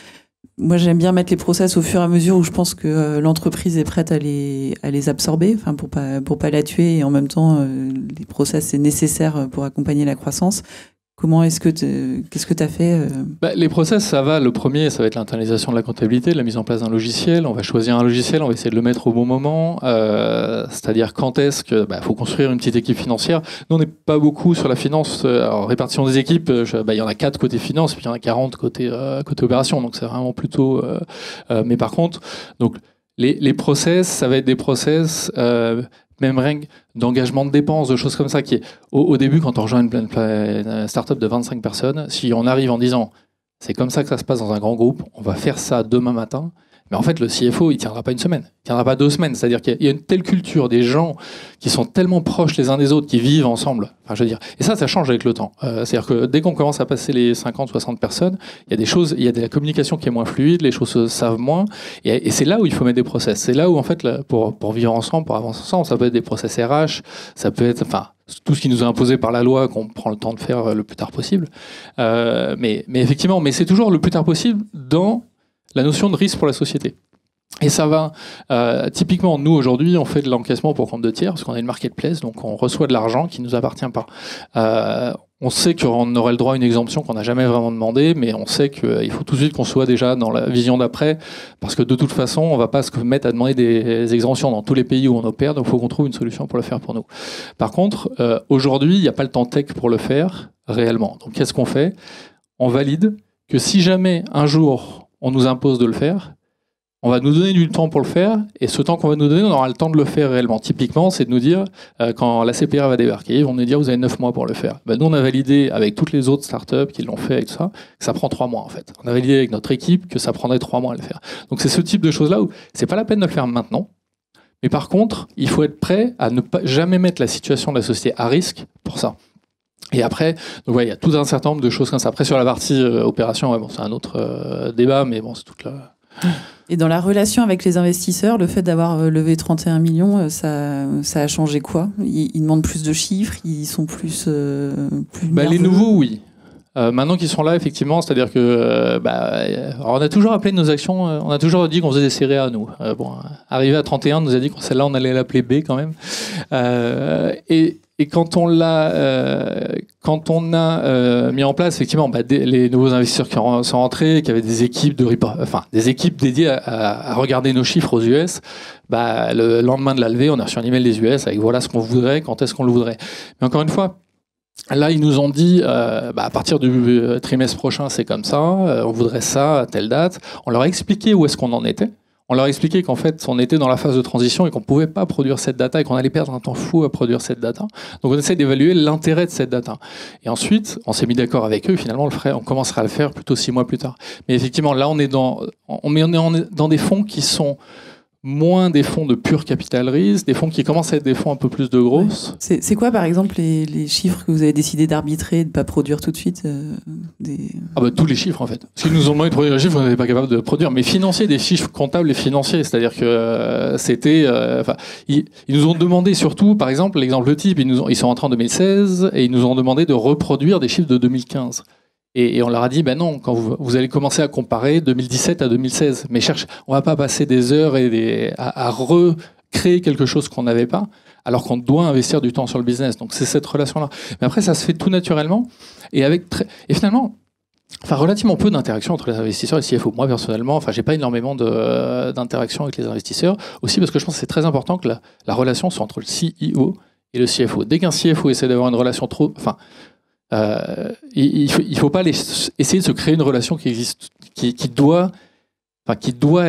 moi j'aime bien mettre les process au fur et à mesure où je pense que l'entreprise est prête à les absorber, enfin pour pas la tuer, et en même temps les process c'est nécessaire pour accompagner la croissance. Qu'est-ce que tu as fait Les process, ça va. Le premier, ça va être l'internalisation de la comptabilité, la mise en place d'un logiciel. On va choisir un logiciel, on va essayer de le mettre au bon moment. C'est-à-dire quand est-ce que faut construire une petite équipe financière. Nous, on n'est pas beaucoup sur la finance. Alors, répartition des équipes, il y en a 4 côté finance, puis il y en a 40 côté opération. Donc c'est vraiment plutôt... mais par contre, donc, les process, ça va être des process... même rien d'engagement de dépenses, de choses comme ça, qui est au début, quand on rejoint une start-up de 25 personnes, si on arrive en disant c'est comme ça que ça se passe dans un grand groupe, on va faire ça demain matin, mais en fait le CFO il tiendra pas une semaine, il tiendra pas 2 semaines, c'est-à-dire qu'il y a une telle culture des gens qui sont tellement proches les uns des autres, qui vivent ensemble, enfin je veux dire, et ça change avec le temps, c'est-à-dire que dès qu'on commence à passer les 50-60 personnes, il y a des choses, il y a de la communication qui est moins fluide, les choses se savent moins, et c'est là où il faut mettre des process, c'est là où en fait pour vivre ensemble, pour avancer ensemble, ça peut être des process RH, ça peut être, tout ce qui nous est imposé par la loi, qu'on prend le temps de faire le plus tard possible, mais effectivement, mais c'est toujours le plus tard possible dans la notion de risque pour la société. Et ça va, typiquement, nous aujourd'hui, on fait de l'encaissement pour compte de tiers, parce qu'on est une marketplace, donc on reçoit de l'argent qui ne nous appartient pas. On sait qu'on aurait le droit à une exemption qu'on n'a jamais vraiment demandé, mais on sait qu'il faut tout de suite qu'on soit déjà dans la vision d'après, parce que de toute façon, on ne va pas se mettre à demander des exemptions dans tous les pays où on opère, donc il faut qu'on trouve une solution pour le faire pour nous. Par contre, aujourd'hui, il n'y a pas le temps tech pour le faire réellement. Donc qu'est-ce qu'on fait ? On valide que si jamais un jour on nous impose de le faire, on va nous donner du temps pour le faire, et ce temps qu'on va nous donner, on aura le temps de le faire réellement. Typiquement, c'est de nous dire, quand la CPR va débarquer, ils vont nous dire, vous avez 9 mois pour le faire. Nous, on a validé avec toutes les autres startups qui l'ont fait, avec tout ça, que ça prend 3 mois, en fait. On a validé avec notre équipe que ça prendrait 3 mois à le faire. Donc c'est ce type de choses-là où c'est pas la peine de le faire maintenant, mais par contre, il faut être prêt à ne pas jamais mettre la situation de la société à risque pour ça. Et après, donc il y a tout un certain nombre de choses comme ça. Après, sur la partie opération, c'est un autre débat, mais bon, c'est toute la... Et dans la relation avec les investisseurs, le fait d'avoir levé 31 millions, ça a changé quoi ? Ils demandent plus de chiffres, ils sont plus les nouveaux, oui. Maintenant qu'ils sont là, effectivement, c'est-à-dire que alors on a toujours appelé nos actions, on a toujours dit qu'on faisait des séries A, nous. Arrivé à 31, on nous a dit que celle-là, on allait l'appeler B quand même. Et quand on a mis en place, effectivement, les nouveaux investisseurs qui sont rentrés, qui avaient des équipes des équipes dédiées à regarder nos chiffres aux US, le lendemain de la levée, on a reçu un email des US avec voilà ce qu'on voudrait, quand est-ce qu'on le voudrait. Mais encore une fois, là, ils nous ont dit, à partir du trimestre prochain, c'est comme ça, on voudrait ça à telle date. On leur a expliqué où est-ce qu'on en était. On leur a expliqué qu'en fait, on était dans la phase de transition et qu'on ne pouvait pas produire cette data et qu'on allait perdre un temps fou à produire cette data. Donc, on essaie d'évaluer l'intérêt de cette data. Et ensuite, on s'est mis d'accord avec eux. Finalement, on commencera à le faire plutôt 6 mois plus tard. Mais effectivement, là, on est dans des fonds qui sont moins des fonds de pur capital risque, des fonds qui commencent à être des fonds un peu plus de grosses. C'est quoi, par exemple, les chiffres que vous avez décidé d'arbitrer et de ne pas produire tout de suite Tous les chiffres, en fait. Parce qu'ils nous ont demandé de produire les chiffres, on n'était pas capable de produire. Mais financiers, des chiffres comptables et financiers. C'est-à-dire que ils nous ont demandé surtout, par exemple, l'exemple type, ils sont entrés en 2016 et ils nous ont demandé de reproduire des chiffres de 2015. Et on leur a dit, non, quand vous allez commencer à comparer 2017 à 2016, mais on va pas passer des heures à recréer quelque chose qu'on n'avait pas, alors qu'on doit investir du temps sur le business. Donc c'est cette relation-là. Mais après, ça se fait tout naturellement, et finalement, relativement peu d'interactions entre les investisseurs et le CFO. Moi, personnellement, j'ai pas énormément d'interactions avec les investisseurs, aussi parce que je pense que c'est très important que la relation soit entre le CEO et le CFO. Dès qu'un CFO essaie d'avoir une relation il faut pas essayer de se créer une relation qui doit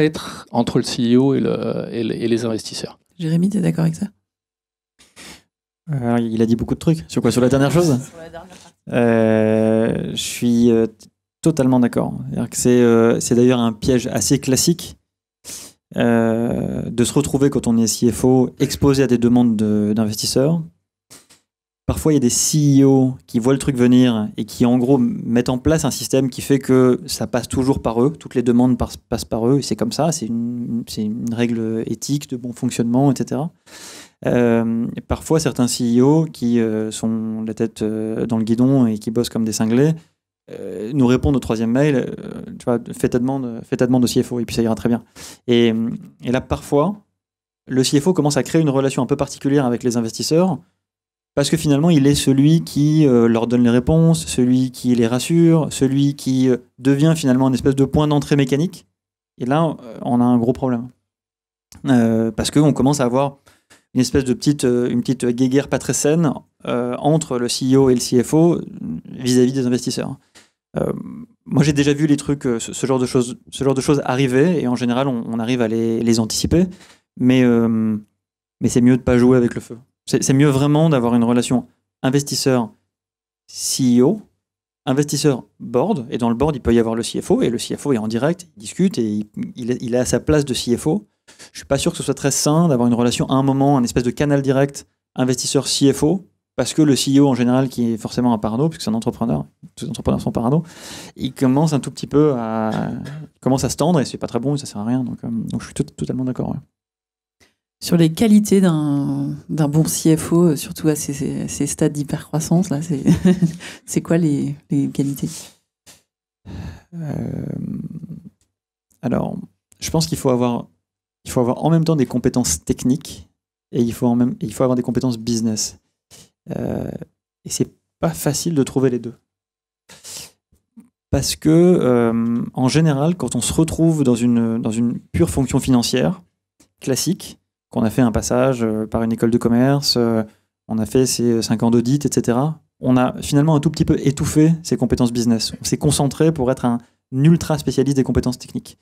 être entre le CEO et les investisseurs. Jérémy, tu es d'accord avec ça? Il a dit beaucoup de trucs. Sur quoi? Sur la dernière chose? Sur la dernière partie. Je suis totalement d'accord. C'est d'ailleurs un piège assez classique de se retrouver quand on est CFO exposé à des demandes d'investisseurs. Parfois, il y a des CEO qui voient le truc venir et qui, en gros, mettent en place un système qui fait que ça passe toujours par eux. Toutes les demandes passent par eux. Et c'est comme ça. C'est une règle éthique de bon fonctionnement, etc. Et parfois, certains CEO qui sont la tête dans le guidon et qui bossent comme des cinglés nous répondent au troisième mail, fais ta demande au CFO et puis ça ira très bien. Et là, parfois, le CFO commence à créer une relation un peu particulière avec les investisseurs parce que finalement, il est celui qui leur donne les réponses, celui qui les rassure, celui qui devient finalement une espèce de point d'entrée mécanique. Et là, on a un gros problème. Parce qu'on commence à avoir une espèce de petite guéguerre pas très saine entre le CEO et le CFO vis-à-vis des investisseurs. Moi, j'ai déjà vu les trucs, ce genre de choses arriver, et en général, on arrive à les anticiper, mais c'est mieux de pas jouer avec le feu. C'est mieux vraiment d'avoir une relation investisseur-CEO, investisseur-board, et dans le board, il peut y avoir le CFO, et le CFO est en direct, il discute, et il est à sa place de CFO. Je suis pas sûr que ce soit très sain d'avoir une relation à un moment, un espèce de canal direct investisseur-CFO, parce que le CEO en général, qui est forcément un parano, puisque c'est un entrepreneur, tous les entrepreneurs sont parano, il commence un tout petit peu à se tendre, et c'est pas très bon, et ça sert à rien. Donc je suis totalement d'accord. Ouais. Sur les qualités d'un bon CFO, surtout à ces stades d'hypercroissance, là, c'est quoi les qualités? Alors, je pense qu'il faut avoir en même temps des compétences techniques et il faut avoir des compétences business. Et c'est pas facile de trouver les deux. Parce que, en général, quand on se retrouve dans une pure fonction financière classique, qu'on a fait un passage par une école de commerce, on a fait ses 5 ans d'audit, etc., on a finalement un tout petit peu étouffé ses compétences business. On s'est concentré pour être un ultra spécialiste des compétences techniques.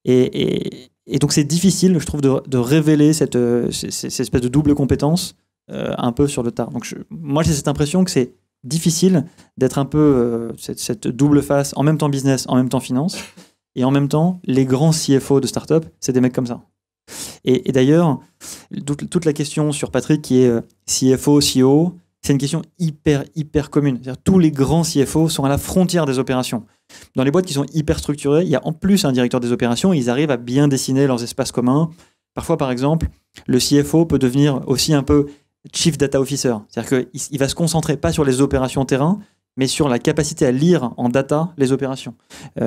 Et donc c'est difficile, je trouve, de révéler cette espèce de double compétence un peu sur le tard. Donc moi j'ai cette impression que c'est difficile d'être un peu cette double face, en même temps business, en même temps finance, et en même temps les grands CFO de start-up, c'est des mecs comme ça. Et d'ailleurs, toute la question sur Patrick qui est CFO, CEO, c'est une question hyper commune. C'est-à-dire, tous les grands CFO sont à la frontière des opérations. Dans les boîtes qui sont hyper structurées, il y a en plus un directeur des opérations, et ils arrivent à bien dessiner leurs espaces communs. Parfois, par exemple, le CFO peut devenir aussi un peu Chief Data Officer. C'est-à-dire qu'il va se concentrer pas sur les opérations terrain, mais sur la capacité à lire en data les opérations.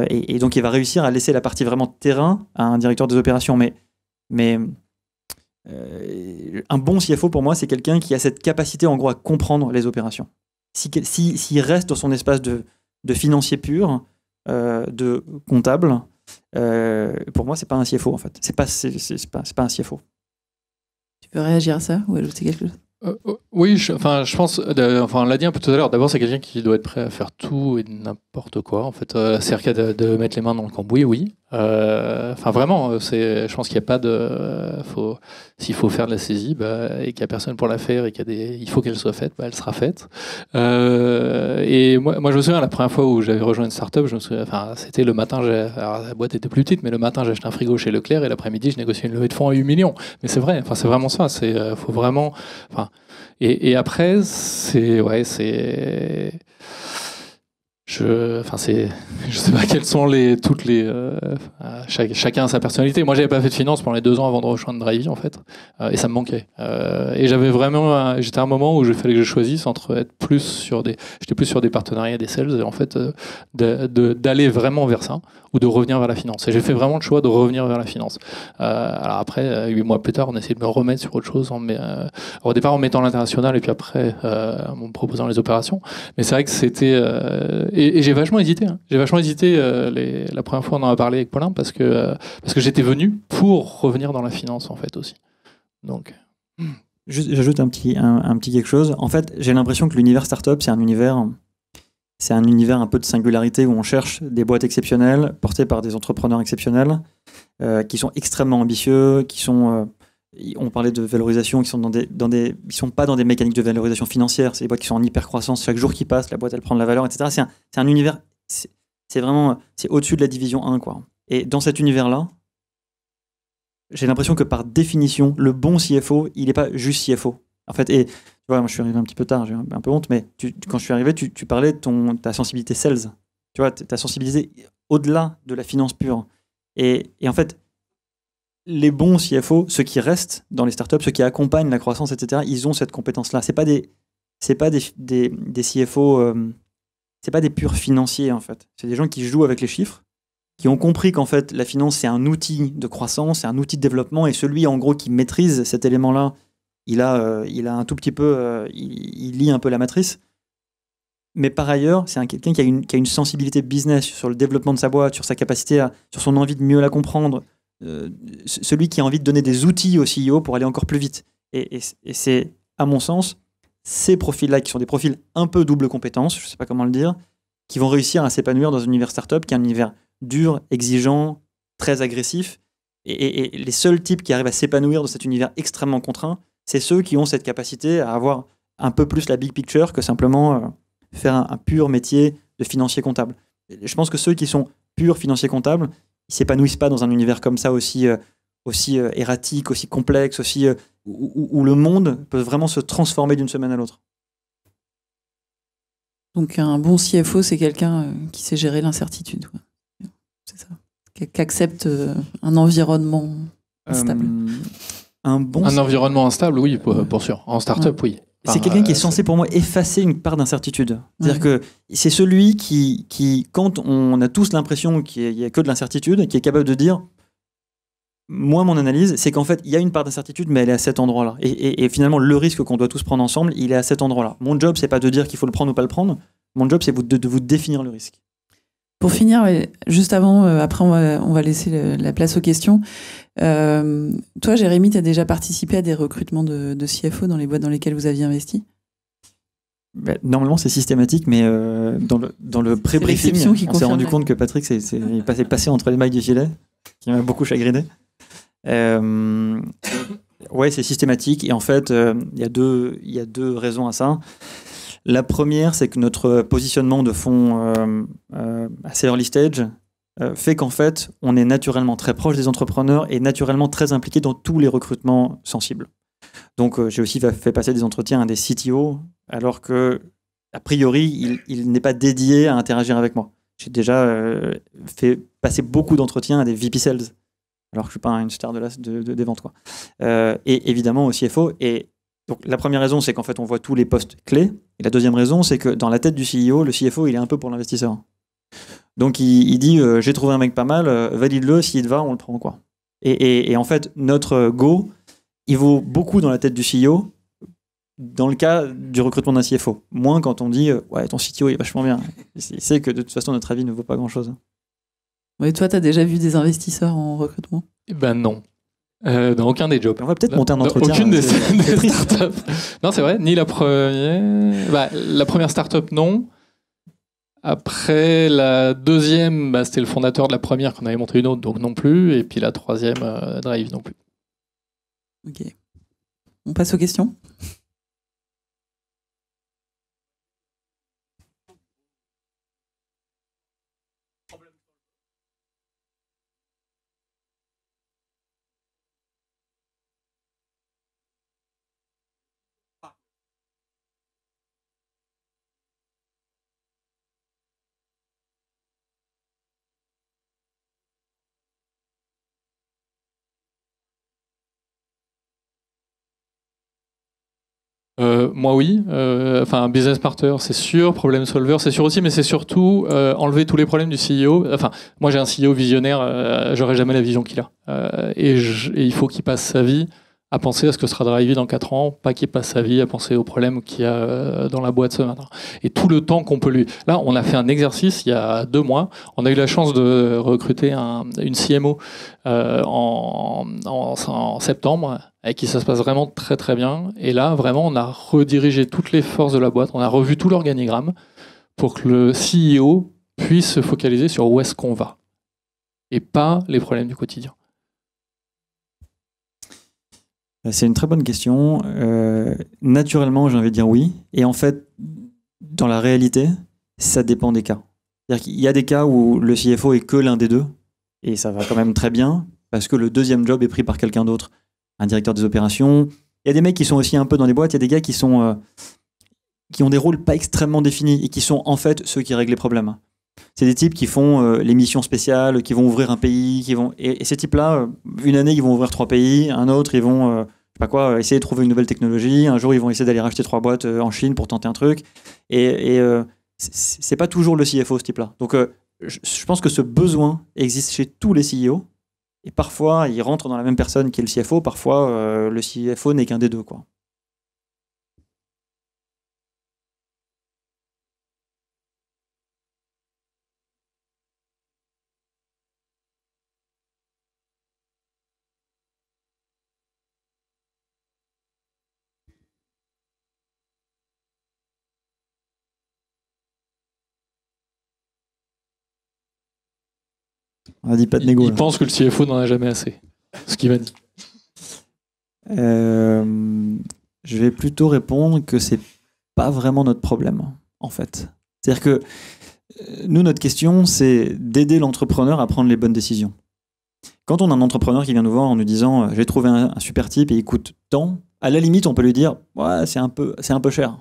Et donc, il va réussir à laisser la partie vraiment terrain à un directeur des opérations. Mais un bon CFO, pour moi, c'est quelqu'un qui a cette capacité, en gros, à comprendre les opérations. S'il reste dans son espace de financier pur, de comptable, pour moi, c'est pas un CFO, en fait. C'est pas un CFO. Tu peux réagir à ça ou ajouter quelque chose? Oui, je pense, on l'a dit un peu tout à l'heure, d'abord c'est quelqu'un qui doit être prêt à faire tout et n'importe quoi, en fait, c'est-à-dire de mettre les mains dans le cambouis, oui. Enfin, vraiment, je pense qu'il n'y a pas de. S'il faut faire de la saisie et qu'il n'y a personne pour la faire et il faut qu'elle soit faite, elle sera faite. Et moi, je me souviens, la première fois où j'avais rejoint une start-up, c'était le matin, alors, la boîte était plus petite, mais le matin, j'ai acheté un frigo chez Leclerc et l'après-midi, je négociais une levée de fonds à 8 millions. Mais c'est vrai, c'est vraiment ça. Faut vraiment. Et après, je sais pas quelles sont chacun a sa personnalité. Moi, j'avais pas fait de finance pendant les 2 ans avant de rejoindre Drivey, en fait, et ça me manquait. Et j'étais à un moment où il fallait que je choisisse entre j'étais plus sur des partenariats, des sales, et en fait, d'aller vraiment vers ça ou de revenir vers la finance. Et j'ai fait vraiment le choix de revenir vers la finance. Alors après, 8 mois plus tard, on a essayé de me remettre sur autre chose. Au départ, en mettant l'international, et puis après, en me proposant les opérations. Mais c'est vrai que c'était et j'ai vachement hésité. J'ai vachement hésité la première fois on en a parlé avec Paulin parce que j'étais venu pour revenir dans la finance en fait aussi. Donc j'ajoute un petit quelque chose. En fait, j'ai l'impression que l'univers startup, c'est un univers un peu de singularité où on cherche des boîtes exceptionnelles portées par des entrepreneurs exceptionnels qui sont extrêmement ambitieux, qui sont on parlait de valorisation, qui sont ils sont pas dans des mécaniques de valorisation financière. C'est des boîtes qui sont en hyper croissance. Chaque jour qui passe, la boîte elle prend de la valeur, etc. C'est un univers. C'est vraiment au-dessus de la division 1, quoi. Et dans cet univers-là, j'ai l'impression que par définition, le bon CFO, il n'est pas juste CFO. En fait, et tu vois, moi je suis arrivé un petit peu tard, j'ai un peu honte, mais quand je suis arrivé, tu parlais de ta sensibilité sales. Tu vois, ta sensibilité au-delà de la finance pure. Et en fait, les bons CFO, ceux qui restent dans les startups, ceux qui accompagnent la croissance, etc., ils ont cette compétence-là. C'est pas des CFO, c'est pas des purs financiers en fait. C'est des gens qui jouent avec les chiffres, qui ont compris qu'en fait la finance c'est un outil de croissance, c'est un outil de développement, et celui en gros qui maîtrise cet élément-là, il a un tout petit peu, il lit un peu la matrice. Mais par ailleurs, c'est quelqu'un qui a une sensibilité business sur le développement de sa boîte, sur sa capacité, sur son envie de mieux la comprendre. Celui qui a envie de donner des outils au CEO pour aller encore plus vite. Et c'est, à mon sens, ces profils-là, qui sont des profils un peu double compétence, je ne sais pas comment le dire, qui vont réussir à s'épanouir dans un univers startup qui est un univers dur, exigeant, très agressif. Et les seuls types qui arrivent à s'épanouir dans cet univers extrêmement contraint, c'est ceux qui ont cette capacité à avoir un peu plus la big picture que simplement faire un pur métier de financier comptable. Je pense que ceux qui sont purs financiers comptables, ils s'épanouissent pas dans un univers comme ça aussi erratique, aussi complexe, aussi où le monde peut vraiment se transformer d'une semaine à l'autre. Donc un bon CFO, c'est quelqu'un qui sait gérer l'incertitude. C'est ça. Qui accepte un environnement instable. Un environnement instable, oui, pour sûr. En start-up, oui. C'est quelqu'un qui est censé, pour moi, effacer une part d'incertitude. C'est-à-dire que c'est celui qui, quand on a tous l'impression qu'il n'y a que de l'incertitude, qui est capable de dire, moi, mon analyse, c'est qu'en fait, il y a une part d'incertitude, mais elle est à cet endroit-là. Et finalement, le risque qu'on doit tous prendre ensemble, il est à cet endroit-là. Mon job, c'est pas de dire qu'il faut le prendre ou pas le prendre. Mon job, c'est de vous définir le risque. Pour finir, juste avant, après on va laisser la place aux questions. Toi, Jérémy, tu as déjà participé à des recrutements de CFO dans les boîtes dans lesquelles vous aviez investi ? Normalement, c'est systématique, mais dans le pré-briefing, on s'est rendu compte que Patrick est passé entre les mailles du filet, qui m'a beaucoup chagriné. Ouais, c'est systématique, et en fait, il y a deux raisons à ça. La première, c'est que notre positionnement de fonds assez early stage fait qu'en fait, on est naturellement très proche des entrepreneurs et naturellement très impliqué dans tous les recrutements sensibles. Donc, j'ai aussi fait passer des entretiens à des CTO, alors que, a priori, il n'est pas dédié à interagir avec moi. J'ai déjà fait passer beaucoup d'entretiens à des VP Sales, alors que je ne suis pas une star des ventes, quoi. Et évidemment au CFO. Et donc, la première raison, c'est qu'en fait, on voit tous les postes clés. Et la deuxième raison, c'est que dans la tête du CEO, le CFO, il est un peu pour l'investisseur. Donc, il dit j'ai trouvé un mec pas mal, valide-le, s'il te va, on le prend, quoi. Et en fait, notre go, il vaut beaucoup dans la tête du CEO, dans le cas du recrutement d'un CFO. Moins quand on dit ouais, ton CTO il est vachement bien. Il sait que de toute façon, notre avis ne vaut pas grand-chose. Ouais, toi, tu as déjà vu des investisseurs en recrutement ? Ben non. Dans aucun des jobs. On va peut-être monter un entretien. Aucune des startups. Non, c'est vrai. Ni la première. La première startup, non. Après, la deuxième, c'était le fondateur de la première qu'on avait montré une autre, donc non plus. Et puis la troisième, Drive non plus. Ok. On passe aux questions. Moi oui, enfin business partner c'est sûr, problem solver c'est sûr aussi, mais c'est surtout enlever tous les problèmes du CEO. Enfin, moi j'ai un CEO visionnaire, j'aurai jamais la vision qu'il a, et il faut qu'il passe sa vie à penser à ce que sera Drivey dans 4 ans, pas qu'il passe sa vie à penser aux problèmes qu'il y a dans la boîte ce matin. Et tout le temps qu'on peut lui... Là, on a fait un exercice il y a 2 mois, on a eu la chance de recruter une CMO en septembre, avec qui ça se passe vraiment très très bien. Et là, vraiment, on a redirigé toutes les forces de la boîte, on a revu tout l'organigramme pour que le CEO puisse se focaliser sur où est-ce qu'on va, et pas les problèmes du quotidien. C'est une très bonne question. Naturellement, j'ai envie de dire oui. Et en fait, dans la réalité, ça dépend des cas. C'est-à-dire qu'il y a des cas où le CFO est que l'un des deux, et ça va quand même très bien, parce que le deuxième job est pris par quelqu'un d'autre, un directeur des opérations. Il y a des mecs qui sont aussi un peu dans les boîtes, il y a des gars qui ont des rôles pas extrêmement définis, et qui sont en fait ceux qui règlent les problèmes. C'est des types qui font les missions spéciales, qui vont ouvrir un pays, et ces types-là, une année, ils vont ouvrir 3 pays, un autre, ils vont, je sais pas quoi, essayer de trouver une nouvelle technologie, un jour, ils vont essayer d'aller racheter 3 boîtes en Chine pour tenter un truc, et c'est pas toujours le CFO, ce type-là. Donc, je pense que ce besoin existe chez tous les CEO, et parfois, ils rentrent dans la même personne qui est le CFO, parfois, le CFO n'est qu'un des deux, quoi. On a dit pas de négo. Il pense que le CFO n'en a jamais assez. Ce qu'il m'a dit. Je vais plutôt répondre que c'est pas vraiment notre problème, en fait. C'est-à-dire que nous, notre question, c'est d'aider l'entrepreneur à prendre les bonnes décisions. Quand on a un entrepreneur qui vient nous voir en nous disant j'ai trouvé un super type et il coûte tant, à la limite, on peut lui dire ouais, c'est un peu cher.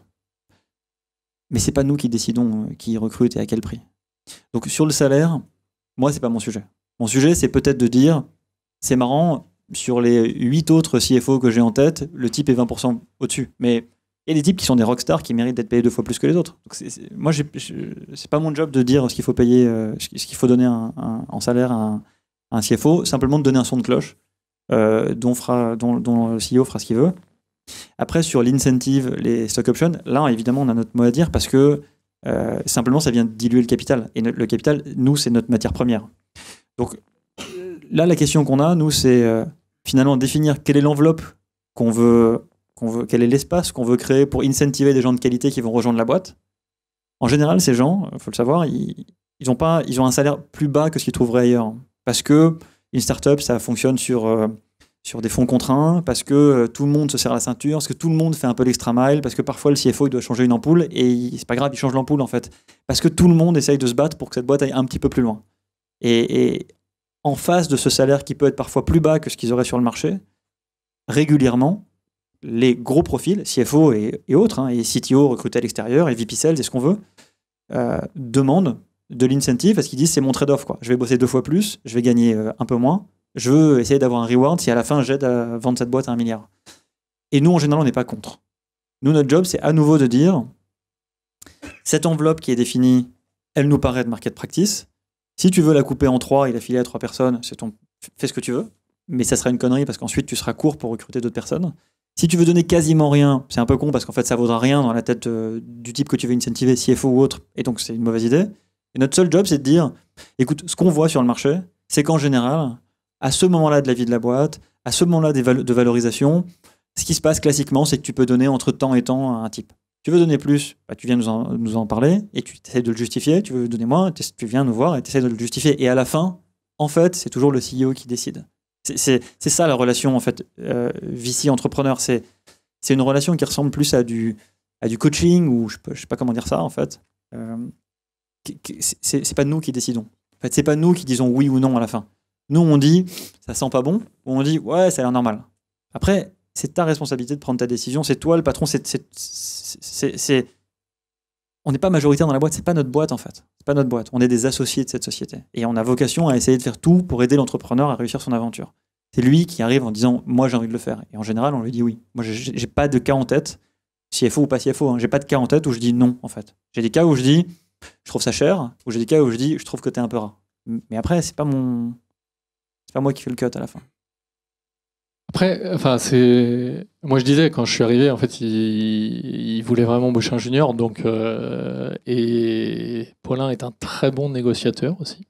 Mais c'est pas nous qui décidons qui recrute et à quel prix. Donc sur le salaire, moi, c'est pas mon sujet. Mon sujet, c'est peut-être de dire c'est marrant, sur les 8 autres CFO que j'ai en tête, le type est 20% au-dessus. Mais il y a des types qui sont des rockstars qui méritent d'être payés 2 fois plus que les autres. Donc moi, c'est pas mon job de dire ce qu'il faut payer, ce qu'il faut donner en salaire à un CFO, simplement de donner un son de cloche dont le CEO fera ce qu'il veut. Après, sur l'incentive, les stock options, là, évidemment, on a notre mot à dire parce que simplement, ça vient diluer le capital. Et le capital, nous, c'est notre matière première. Donc là, la question qu'on a, nous, c'est finalement définir quelle est l'enveloppe qu'on veut, quel est l'espace qu'on veut créer pour incentiver des gens de qualité qui vont rejoindre la boîte. En général, ces gens, il faut le savoir, ils ont un salaire plus bas que ce qu'ils trouveraient ailleurs. Parce que une startup, ça fonctionne sur des fonds contraints, parce que tout le monde se serre la ceinture, parce que tout le monde fait un peu l'extra mile, parce que parfois le CFO il doit changer une ampoule, et c'est pas grave, il change l'ampoule en fait. Parce que tout le monde essaye de se battre pour que cette boîte aille un petit peu plus loin. Et en face de ce salaire qui peut être parfois plus bas que ce qu'ils auraient sur le marché, régulièrement, les gros profils, CFO et autres, et CTO recrutés à l'extérieur, et VP Sales, et ce qu'on veut, demandent de l'incentive parce qu'ils disent c'est mon trade-off, quoi. Je vais bosser 2 fois plus, je vais gagner un peu moins, je veux essayer d'avoir un reward si à la fin j'aide à vendre cette boîte à 1 milliard. Et nous, en général, on n'est pas contre. Nous, notre job, c'est à nouveau de dire cette enveloppe qui est définie, elle nous paraît de market practice. Si tu veux la couper en 3 et la filer à 3 personnes, fais ce que tu veux, mais ça sera une connerie parce qu'ensuite tu seras court pour recruter d'autres personnes. Si tu veux donner quasiment rien, c'est un peu con parce qu'en fait ça vaudra rien dans la tête du type que tu veux incentiver, CFO ou autre, et donc c'est une mauvaise idée. Et notre seul job, c'est de dire, écoute, ce qu'on voit sur le marché, c'est qu'en général, à ce moment-là de la vie de la boîte, à ce moment-là de valorisation, ce qui se passe classiquement, c'est que tu peux donner entre temps et temps à un type. Tu veux donner plus, bah, tu viens nous en parler et tu essaies de le justifier. Tu veux donner moins, tu viens nous voir et tu essaies de le justifier. Et à la fin, en fait, c'est toujours le CEO qui décide. C'est ça la relation en fait, VC-entrepreneur. C'est une relation qui ressemble plus à du coaching ou je sais pas comment dire ça en fait. C'est pas nous qui décidons. En fait, c'est pas nous qui disons oui ou non à la fin. Nous, on dit ça sent pas bon, ou on dit ouais, ça a l'air normal. Après, c'est ta responsabilité de prendre ta décision. C'est toi le patron. On n'est pas majoritaire dans la boîte. C'est pas notre boîte en fait. C'est pas notre boîte. On est des associés de cette société et on a vocation à essayer de faire tout pour aider l'entrepreneur à réussir son aventure. C'est lui qui arrive en disant moi j'ai envie de le faire. Et en général, on lui dit oui. Moi, j'ai pas de cas en tête, CFO ou pas CFO. Hein. J'ai pas de cas en tête où je dis non en fait. J'ai des cas où je dis je trouve ça cher, ou j'ai des cas où je dis je trouve que t'es un peu rat. Mais après, c'est pas moi qui fais le cut à la fin. Après, enfin, moi je disais quand je suis arrivé, en fait, il voulait vraiment embaucher un junior, donc et Paulin est un très bon négociateur aussi,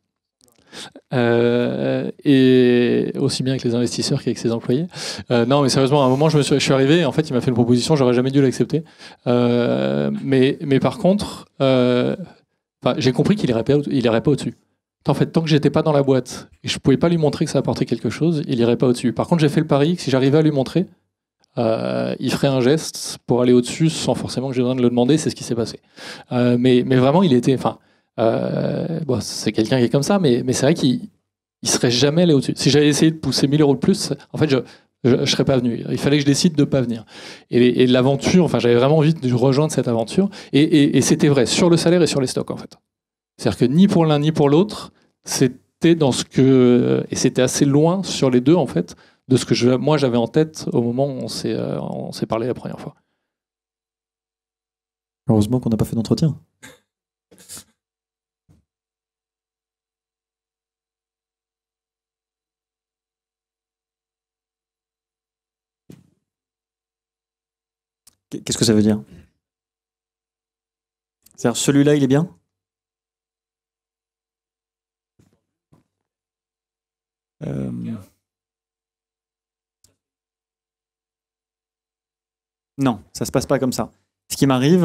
et aussi bien avec les investisseurs qu'avec ses employés. Non, mais sérieusement, à un moment, je suis arrivé, en fait, il m'a fait une proposition, j'aurais jamais dû l'accepter, mais par contre, j'ai compris qu'il irait pas au-dessus. En fait, tant que j'étais pas dans la boîte et je pouvais pas lui montrer que ça apportait quelque chose, il irait pas au-dessus. Par contre, j'ai fait le pari que si j'arrivais à lui montrer, il ferait un geste pour aller au-dessus sans forcément que j'ai besoin de le demander. C'est ce qui s'est passé. Mais vraiment, il était. Bon, c'est quelqu'un qui est comme ça, mais c'est vrai qu'il serait jamais allé au-dessus. Si j'avais essayé de pousser 1000 € de plus, en fait, je serais pas venu. Il fallait que je décide de pas venir. Et l'aventure, enfin, j'avais vraiment envie de rejoindre cette aventure. Et c'était vrai sur le salaire et sur les stocks, en fait. C'est-à-dire que ni pour l'un ni pour l'autre, c'était dans ce que... Et c'était assez loin sur les deux, en fait, de ce que moi j'avais en tête au moment où on s'est parlé la première fois. Heureusement qu'on n'a pas fait d'entretien. Qu'est-ce que ça veut dire? C'est-à-dire, celui-là, il est bien? Non, ça se passe pas comme ça. Ce qui m'arrive,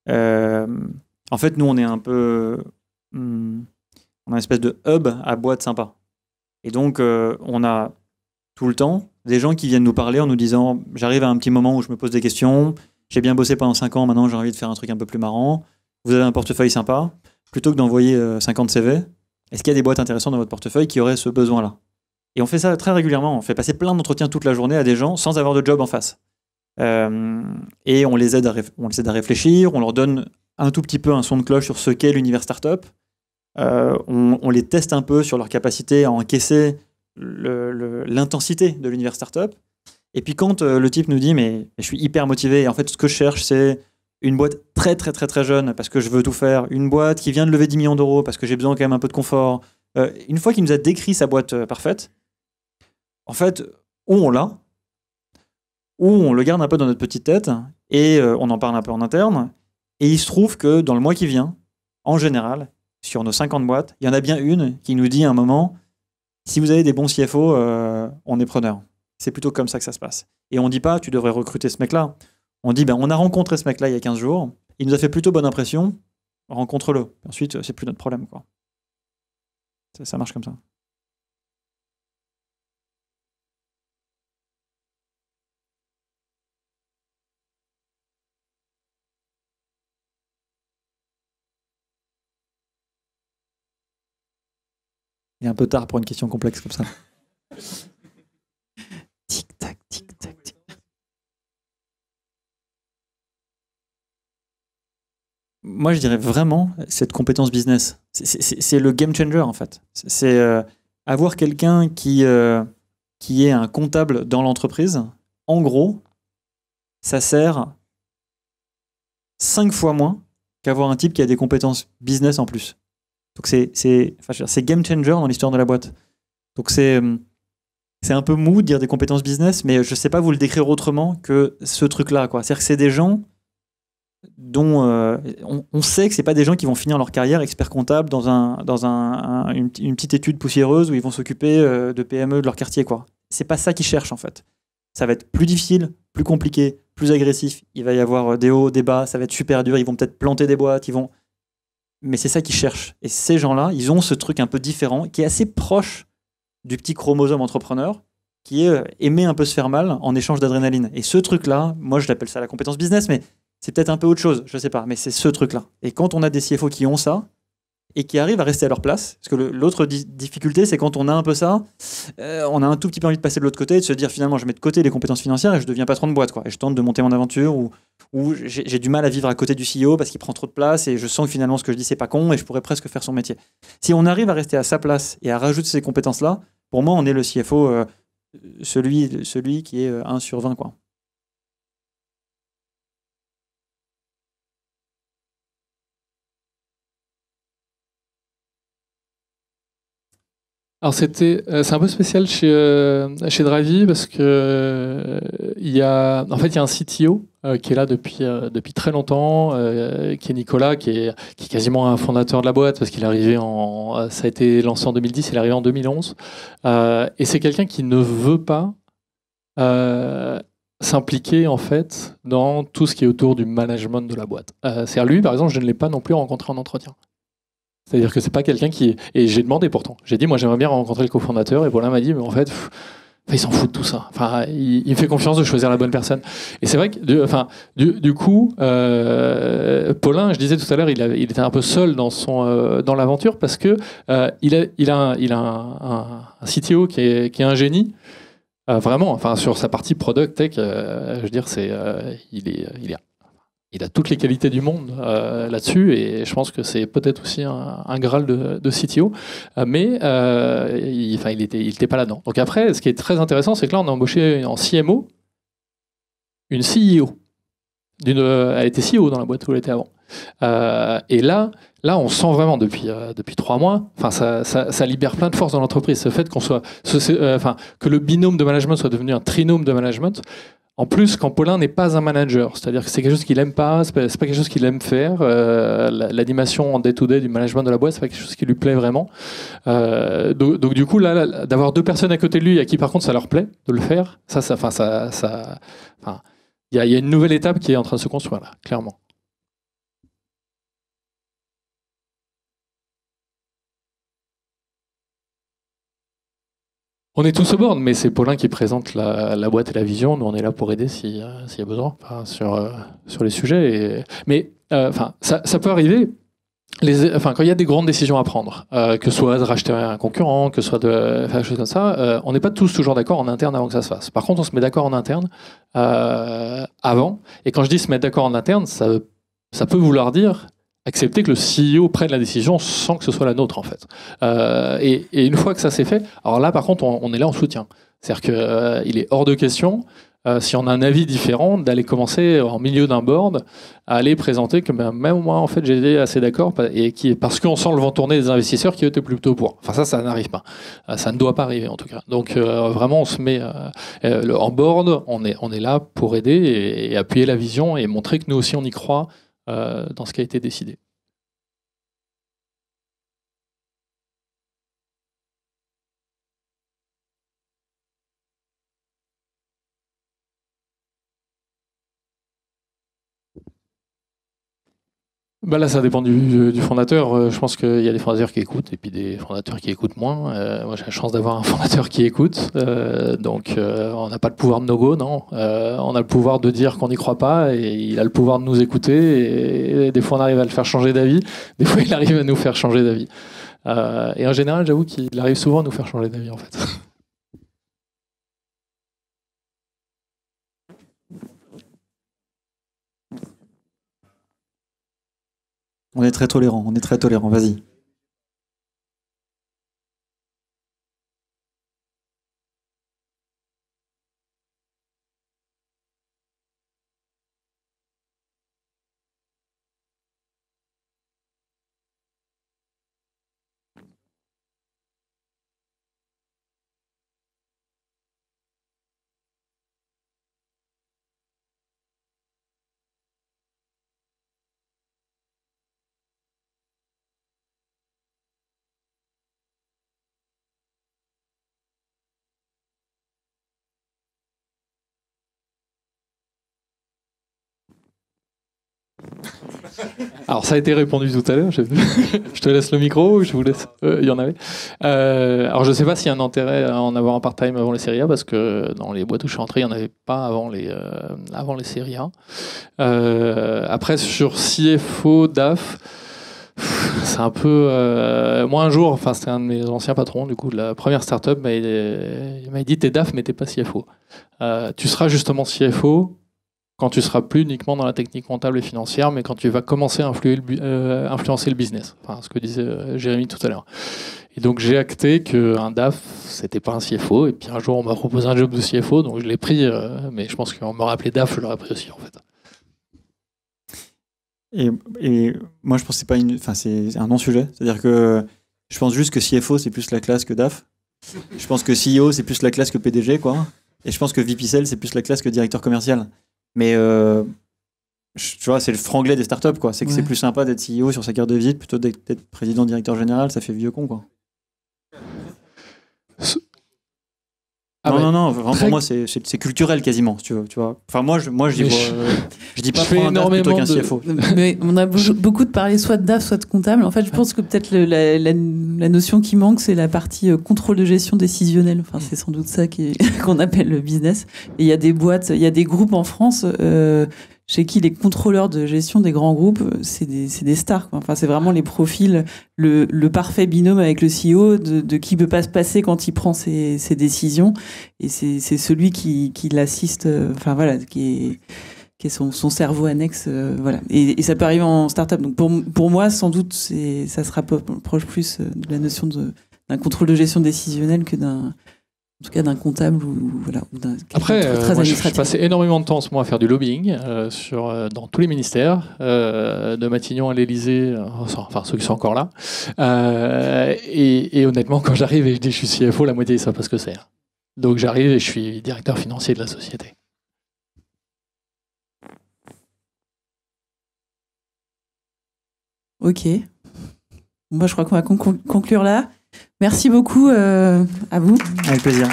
en fait, nous, on est un peu... on a une espèce de hub à boîte sympa. Et donc, on a tout le temps des gens qui viennent nous parler en nous disant « J'arrive à un petit moment où je me pose des questions, j'ai bien bossé pendant 5 ans, maintenant j'ai envie de faire un truc un peu plus marrant. Vous avez un portefeuille sympa. Plutôt que d'envoyer 50 CV, est-ce qu'il y a des boîtes intéressantes dans votre portefeuille qui auraient ce besoin-là ?» Et on fait ça très régulièrement. On fait passer plein d'entretiens toute la journée à des gens sans avoir de job en face. Et on les aide à réfléchir, on leur donne un tout petit peu un son de cloche sur ce qu'est l'univers startup. On les teste un peu sur leur capacité à encaisser l'intensité de l'univers startup. Et puis quand le type nous dit mais je suis hyper motivé et en fait ce que je cherche c'est une boîte très très très très jeune parce que je veux tout faire, une boîte qui vient de lever 10 millions d'euros parce que j'ai besoin quand même un peu de confort. Une fois qu'il nous a décrit sa boîte parfaite, en fait, ou on l'a, ou on le garde un peu dans notre petite tête et on en parle un peu en interne. Et il se trouve que dans le mois qui vient, en général, sur nos 50 boîtes, il y en a bien une qui nous dit à un moment si vous avez des bons CFO, on est preneur. C'est plutôt comme ça que ça se passe. Et on ne dit pas tu devrais recruter ce mec-là. On dit on a rencontré ce mec-là il y a 15 jours, il nous a fait plutôt bonne impression, rencontre-le. Ensuite, c'est plus notre problème, quoi. Ça marche comme ça. Il est un peu tard pour une question complexe comme ça. Tic-tac, tic-tac, tic. Moi, je dirais vraiment cette compétence business. C'est le game changer, en fait. C'est avoir quelqu'un qui est un comptable dans l'entreprise. En gros, ça sert 5 fois moins qu'avoir un type qui a des compétences business en plus. Donc c'est game changer dans l'histoire de la boîte. Donc c'est un peu mou de dire des compétences business, mais je ne sais pas vous le décrire autrement que ce truc-là, quoi. C'est-à-dire que c'est des gens dont on sait que c'est pas des gens qui vont finir leur carrière expert comptable dans une petite étude poussiéreuse où ils vont s'occuper de PME de leur quartier, quoi. C'est pas ça qu'ils cherchent en fait. Ça va être plus difficile, plus compliqué, plus agressif. Il va y avoir des hauts, des bas, ça va être super dur. Ils vont peut-être planter des boîtes, mais c'est ça qu'ils cherchent. Et ces gens-là, ils ont ce truc un peu différent qui est assez proche du petit chromosome entrepreneur qui est aimer un peu se faire mal en échange d'adrénaline. Et ce truc-là, moi je l'appelle ça la compétence business, mais c'est peut-être un peu autre chose, je sais pas, mais c'est ce truc-là. Et quand on a des CFO qui ont ça, et qui arrivent à rester à leur place, parce que l'autre difficulté, c'est quand on a un peu ça, on a un tout petit peu envie de passer de l'autre côté et de se dire finalement je mets de côté les compétences financières et je deviens patron de boîte, quoi. Et je tente de monter mon aventure ou j'ai du mal à vivre à côté du CEO parce qu'il prend trop de place et je sens que finalement ce que je dis c'est pas con et je pourrais presque faire son métier. Si on arrive à rester à sa place et à rajouter ces compétences-là, pour moi on est le CFO, celui qui est 1 sur 20, quoi. Alors c'est un peu spécial chez Drivey parce que il y a un CTO qui est là depuis très longtemps, qui est Nicolas, qui est quasiment un fondateur de la boîte parce qu'il est arrivé ça a été lancé en 2010, il est arrivé en 2011, et c'est quelqu'un qui ne veut pas s'impliquer en fait dans tout ce qui est autour du management de la boîte. C'est-à-dire lui, par exemple, je ne l'ai pas non plus rencontré en entretien. C'est-à-dire que c'est pas quelqu'un qui... Et j'ai demandé pourtant. J'ai dit, moi j'aimerais bien rencontrer le cofondateur. Et Paulin m'a dit, mais en fait, il s'en fout de tout ça. Enfin, il me fait confiance de choisir la bonne personne. Et c'est vrai que, du coup, Paulin, je disais tout à l'heure, il était un peu seul dans l'aventure parce que il a un CTO qui est un génie. Vraiment, enfin, sur sa partie product tech, je veux dire, il a toutes les qualités du monde là-dessus, et je pense que c'est peut-être aussi un Graal de CTO, mais il était pas là-dedans. Donc après, ce qui est très intéressant, c'est que là, on a embauché en CMO une CEO. Elle était CEO dans la boîte où elle était avant. Et là, on sent vraiment depuis 3 mois, ça libère plein de force dans l'entreprise. Ce fait que le binôme de management soit devenu un trinôme de management. En plus, quand Paulin n'est pas un manager, c'est-à-dire que c'est quelque chose qu'il aime pas, c'est pas quelque chose qu'il aime faire. L'animation en day-to-day du management de la boîte, c'est pas quelque chose qui lui plaît vraiment. Donc du coup, là, d'avoir 2 personnes à côté de lui à qui par contre ça leur plaît de le faire, il y a une nouvelle étape qui est en train de se construire là, clairement. On est tous au board, mais c'est Paulin qui présente la boîte et la vision. Nous, on est là pour aider s'il y a besoin, sur les sujets. Mais ça peut arriver. Quand il y a des grandes décisions à prendre, que ce soit de racheter un concurrent, que ce soit de faire des choses comme ça, on n'est pas tous toujours d'accord en interne avant que ça se fasse. Par contre, on se met d'accord en interne avant. Et quand je dis se mettre d'accord en interne, ça peut vouloir dire accepter que le CEO prenne la décision sans que ce soit la nôtre, en fait. Et une fois que ça s'est fait, alors là, par contre, on est là en soutien. C'est-à-dire qu'il est hors de question, si on a un avis différent, d'aller commencer en milieu d'un board à aller présenter que même moi, en fait, j'étais assez d'accord, parce qu'on sent le vent tourner des investisseurs qui étaient plutôt pour. Enfin, ça n'arrive pas. Ça ne doit pas arriver, en tout cas. Donc, vraiment, on se met en board, on est là pour aider et appuyer la vision et montrer que nous aussi, on y croit dans ce qui a été décidé. Là, ça dépend du fondateur. Je pense qu'il y a des fondateurs qui écoutent et puis des fondateurs qui écoutent moins. Moi, j'ai la chance d'avoir un fondateur qui écoute. Donc, on n'a pas le pouvoir de no-go, non. On a le pouvoir de dire qu'on n'y croit pas et il a le pouvoir de nous écouter. Et des fois, on arrive à le faire changer d'avis. Des fois, il arrive à nous faire changer d'avis. Et en général, j'avoue qu'il arrive souvent à nous faire changer d'avis, en fait. On est très tolérant, vas-y. Alors ça a été répondu tout à l'heure. Je te laisse le micro ou je vous laisse. Il y en avait. Alors je ne sais pas s'il y a un intérêt à en avoir un part-time avant les séries A parce que dans les boîtes où je suis entré, il n'y en avait pas avant les séries A. Après sur CFO, DAF, c'est un peu. Moi un jour, enfin c'était un de mes anciens patrons du coup de la première startup, il m'a dit t'es DAF mais t'es pas CFO. Tu seras justement CFO quand tu seras plus uniquement dans la technique comptable et financière, mais quand tu vas commencer à influencer le business. Enfin, ce que disait Jérémy tout à l'heure. Et donc j'ai acté qu'un DAF, c'était pas un CFO. Et puis un jour, on m'a proposé un job de CFO, donc je l'ai pris. Mais je pense qu'on m'aurait appelé DAF, je l'aurais pris aussi en fait. Et moi, je pense que c'est un non-sujet. C'est-à-dire que je pense juste que CFO, c'est plus la classe que DAF. Je pense que CEO, c'est plus la classe que PDG, quoi. Et je pense que VP Sales, c'est plus la classe que directeur commercial. Mais tu vois, c'est le franglais des startups, quoi. C'est que c'est plus sympa d'être CEO sur sa carte de visite plutôt d'être président, directeur général. Ça fait vieux con, quoi. Non, vraiment, pour moi, c'est culturel quasiment, tu vois. Enfin, moi, je dis pas prendre un DAF plutôt qu'un CFO. Mais on a beaucoup de parler soit de DAF, soit de comptable. En fait, je pense que peut-être la notion qui manque, c'est la partie contrôle de gestion décisionnelle. Enfin, c'est sans doute ça qu'on appelle le business. Et il y a des boîtes, il y a des groupes en France chez qui les contrôleurs de gestion des grands groupes, c'est des stars, quoi. Enfin, c'est vraiment les profils, le parfait binôme avec le CEO de qui peut pas se passer quand il prend ses décisions. Et c'est celui qui l'assiste, enfin voilà, qui est son cerveau annexe, voilà. Et ça peut arriver en start-up. Donc pour moi, sans doute, ça se rapproche plus de la notion d'un contrôle de gestion décisionnelle que en tout cas d'un comptable ou d'un. Après, moi, je passais énormément de temps en ce moment à faire du lobbying dans tous les ministères, de Matignon à l'Élysée, enfin ceux qui sont encore là. Et honnêtement, quand j'arrive et je dis je suis CFO, la moitié ils savent pas ce que c'est. Donc j'arrive et je suis directeur financier de la société. Ok. Moi, je crois qu'on va conclure là. Merci beaucoup à vous. Avec plaisir.